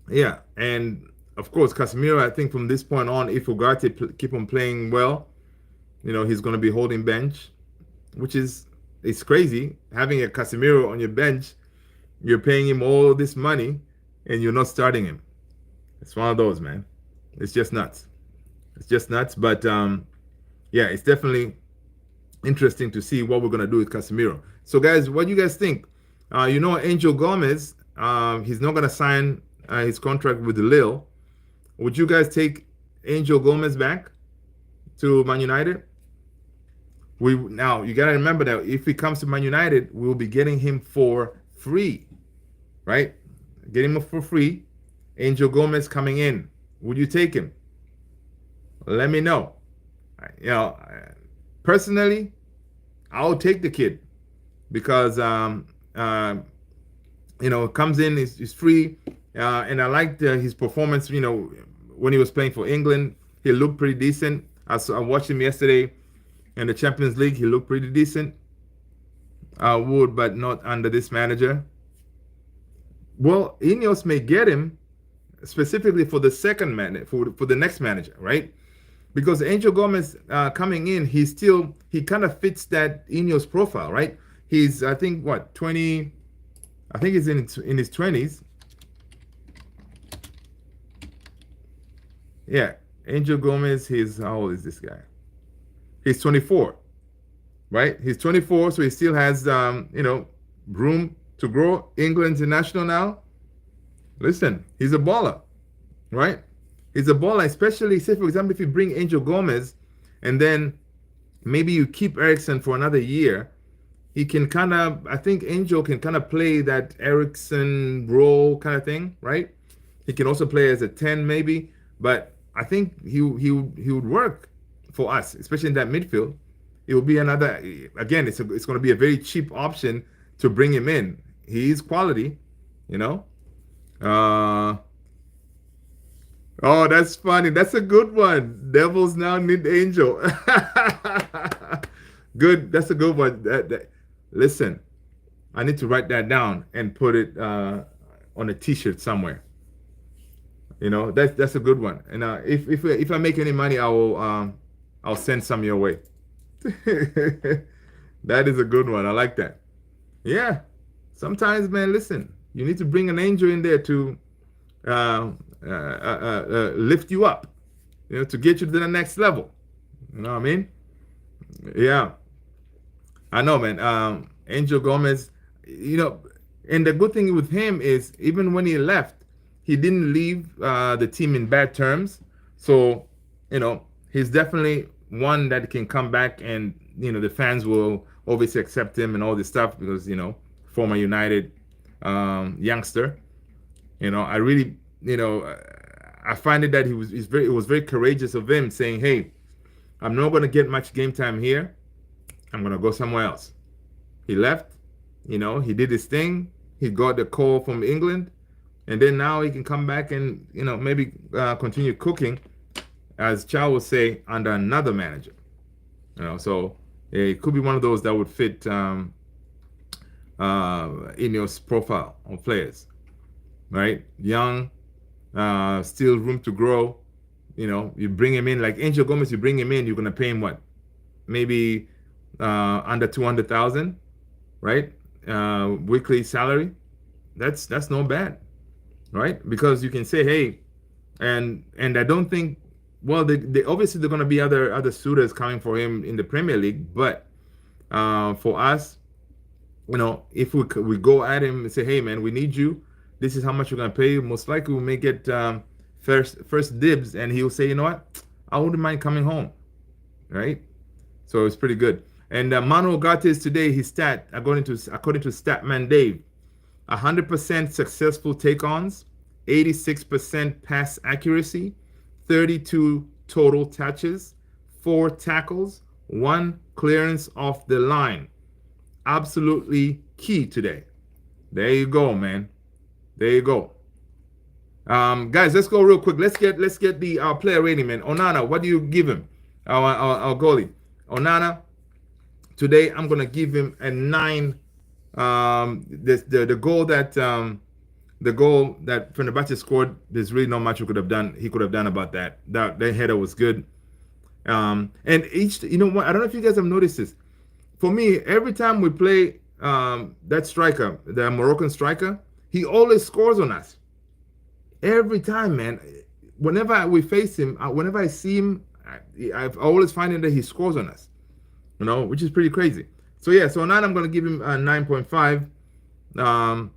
yeah, and of course, Casemiro, I think from this point on, if Ugarte keep on playing well, he's going to be holding bench, which it's crazy having a Casemiro on your bench. You're paying him all this money, and you're not starting him. It's one of those, man. It's just nuts. It's just nuts. But yeah, it's definitely interesting to see what we're gonna do with Casemiro. So, guys, what do you guys think? Angel Gomez, he's not gonna sign his contract with Lille. Would you guys take Angel Gomez back to Man United? Now you gotta remember that if he comes to Man United, we'll be getting him for free, right? Get him for free. Angel Gomez coming in. Would you take him? Let me know. Personally, I'll take the kid because comes in, is free, and I liked his performance. When he was playing for England, he looked pretty decent. I watched him yesterday in the Champions League. He looked pretty decent. But not under this manager. Well, Ineos may get him specifically for the second man for the next manager, right? Because Angel Gomez coming in, he kind of fits that Ineos profile, right? He's, I think, 20? I think he's in his 20s. Yeah, Angel Gomez. How old is this guy? He's 24, right? He's 24, so he still has room to grow. England international now. Listen, he's a baller, right? He's a baller, especially, say, for example, if you bring Angel Gomez and then maybe you keep Ericsson for another year, he can I think Angel can kind of play that Ericsson role kind of thing, right? He can also play as a 10 maybe, but I think he would work for us, especially in that midfield. It will be another, again, it's going to be a very cheap option to bring him in. He's quality, Oh, that's funny. That's a good one. Devils now need Angel. Good. That's a good one. Listen, I need to write that down and put it on a T-shirt somewhere. That's a good one. And if I make any money, I'll send some your way. That is a good one. I like that. Yeah. Sometimes, man, listen, you need to bring an angel in there to uh, lift you up, to get you to the next level. You know what I mean? Yeah, I know, man. Angel Gomez, and the good thing with him is even when he left, he didn't leave the team in bad terms. So, he's definitely one that can come back, and the fans will obviously accept him and all this stuff because former United youngster. I really, I find it that it was very courageous of him saying, "Hey, I'm not going to get much game time here. I'm going to go somewhere else." He left, he did his thing. He got the call from England, and then now he can come back and maybe continue cooking, as Chow would say, under another manager. So it could be one of those that would fit Ineos' profile of players, right? Young, still room to grow. You bring him in like Angel Gomez. You bring him in, you're gonna pay him what, maybe under 200,000, right? Weekly salary. That's not bad, right? Because you can say, hey, and I don't think, well, they obviously they're gonna be other suitors coming for him in the Premier League, but for us, if we go at him and say, hey man, we need you, this is how much we're gonna pay you, most likely we may get first dibs, and he'll say, you know what, I wouldn't mind coming home, right? So it's pretty good. And Manuel Ugarte is today, his stat, according to Statman Dave, 100% successful take-ons, 86% pass accuracy, 32 total touches, 4 tackles, 1 clearance off the line. Absolutely key today. There you go, man. There you go. Guys, let's go real quick. Let's get the player rating, man. Onana, what do you give him? Our goalie. Onana, today I'm gonna give him a 9. The goal that Fenerbahce scored, there's really not much he could have done about that. That header was good. And each, what, I don't know if you guys have noticed this. For me, every time we play that striker, the Moroccan striker, he always scores on us. Every time, man. Whenever we face him, whenever I see him, I've always finding that he scores on us. Which is pretty crazy. So yeah, so now I'm gonna give him a 9.5.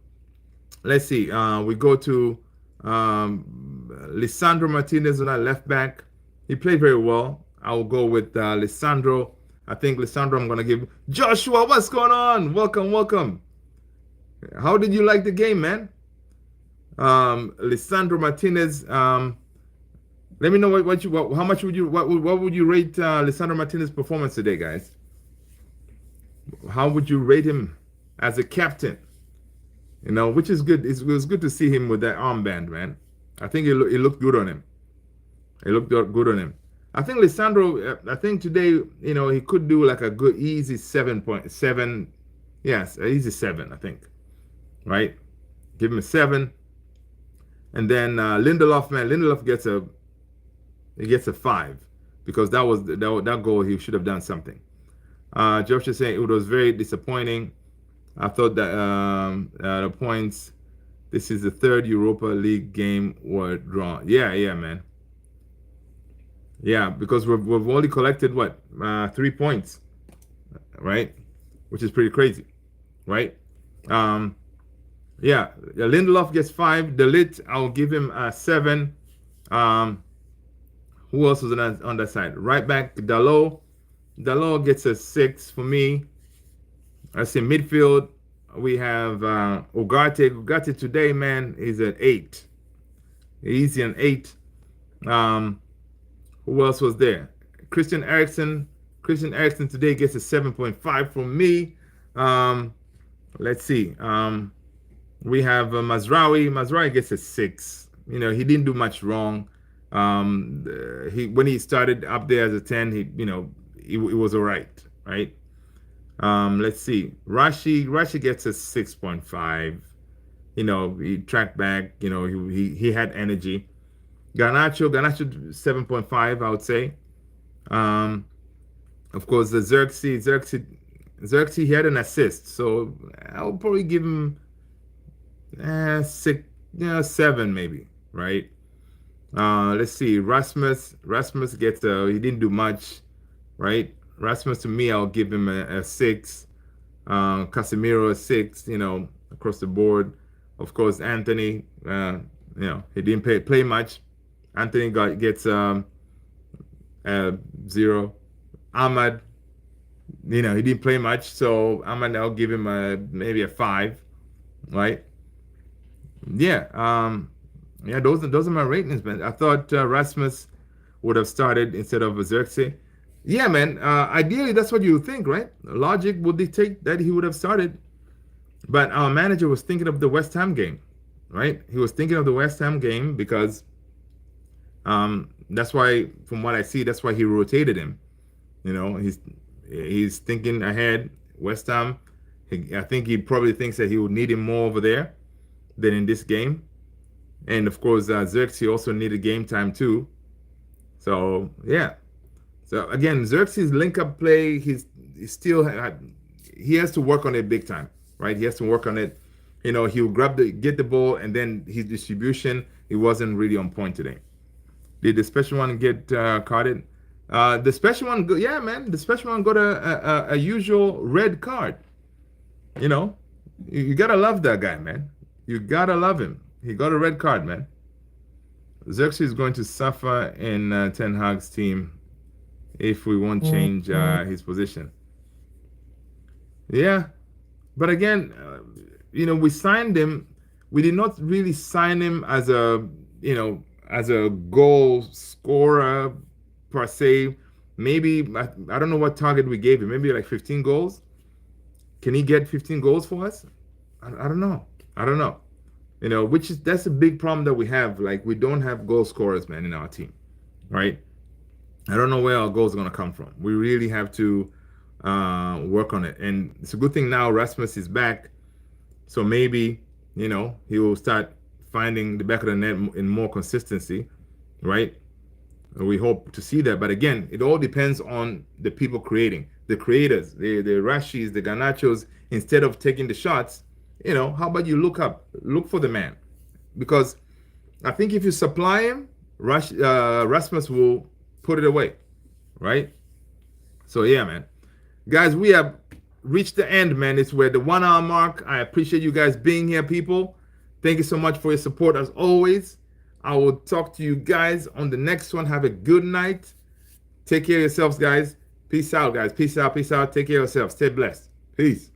Let's see. We go to Lisandro Martinez on our left back. He played very well. I'll go with Lisandro. I think Lisandro, I'm gonna give Joshua. What's going on? Welcome. How did you like the game, man? Lisandro Martinez. Let me know what would you rate Lisandro Martinez's performance today, guys? How would you rate him as a captain? Which is good. It was good to see him with that armband, man. I think it looked good on him. It looked good on him. I think Lisandro, I think today, he could do like a good, easy 7.7. Yes, an easy 7, I think. Right? Give him a 7. And then Lindelof, man, Lindelof gets a 5 because that goal, he should have done something. Josh is saying it was very disappointing. I thought that the points, this is the 3rd Europa League game were drawn. Yeah, man. Yeah, because we've only collected 3 points, right? Which is pretty crazy, right? Yeah, Lindelof gets 5. De Ligt, I'll give him a 7. Who else was on that side? Right back, Dalot. Dalot gets a 6 for me. I see midfield. We have Ugarte. Ugarte today, man, is at 8. Easy an 8. Who else was there? Christian Eriksen. Christian Eriksen today gets a 7.5 from me. Let's see. We have Mazraoui. Mazraoui gets a 6. He didn't do much wrong. When he started up there as a 10, it was all right, right? Let's see. Rashi gets a 6.5. He tracked back. He had energy. Garnacho 7.5, I would say. Of course, the Xerxes Xerxes, he had an assist, so I'll probably give him six, 7 maybe, right? Let's see. Rasmus gets he didn't do much, right? Rasmus to me, I'll give him a 6. Casemiro a 6, across the board. Of course, Anthony, he didn't play much. Anthony gets a 0. Ahmad, he didn't play much, so Ahmad, I'll give him maybe a 5, right? Yeah, yeah, those are my ratings, man. I thought Rasmus would have started instead of Xerxes. Yeah, man. Ideally, that's what you would think, right? Logic would dictate that he would have started. But our manager was thinking of the West Ham game, right? He was thinking of the West Ham game because that's why, from what I see, that's why he rotated him. He's thinking ahead. West Ham, I think he probably thinks that he would need him more over there than in this game. And of course, Xerxes also needed game time too. So yeah. So again, Xerxes link up play, he has to work on it big time, right? He has to work on it. He'll get the ball, and then his distribution, it wasn't really on point today. Did the special one get carded? The special one, yeah, man. The special one got a usual red card. You gotta love that guy, man. You gotta love him. He got a red card, man. Xerxes is going to suffer in Ten Hag's team if we won't change his position. Yeah, but again, we signed him. We did not really sign him as a goal scorer per se. Maybe I don't know what target we gave him. Maybe like 15 goals. Can he get 15 goals for us? I don't know. That's a big problem that we have. Like, we don't have goal scorers, man, in our team, right? I don't know where our goals are going to come from. We really have to work on it. And it's a good thing now Rasmus is back. So maybe, he will start finding the back of the net in more consistency, right? We hope to see that. But again, it all depends on the people creating. The creators, the Rashis, the Garnachos, instead of taking the shots, how about you look for the man? Because I think if you supply him, Rasmus will put it away, right? So yeah, man. Guys, we have reached the end, man. It's where the 1 hour mark. I appreciate you guys being here, people. Thank you so much for your support as always. I will talk to you guys on the next one. Have a good night. Take care of yourselves, guys. Peace out, guys. Peace out. Take care of yourselves. Stay blessed. Peace.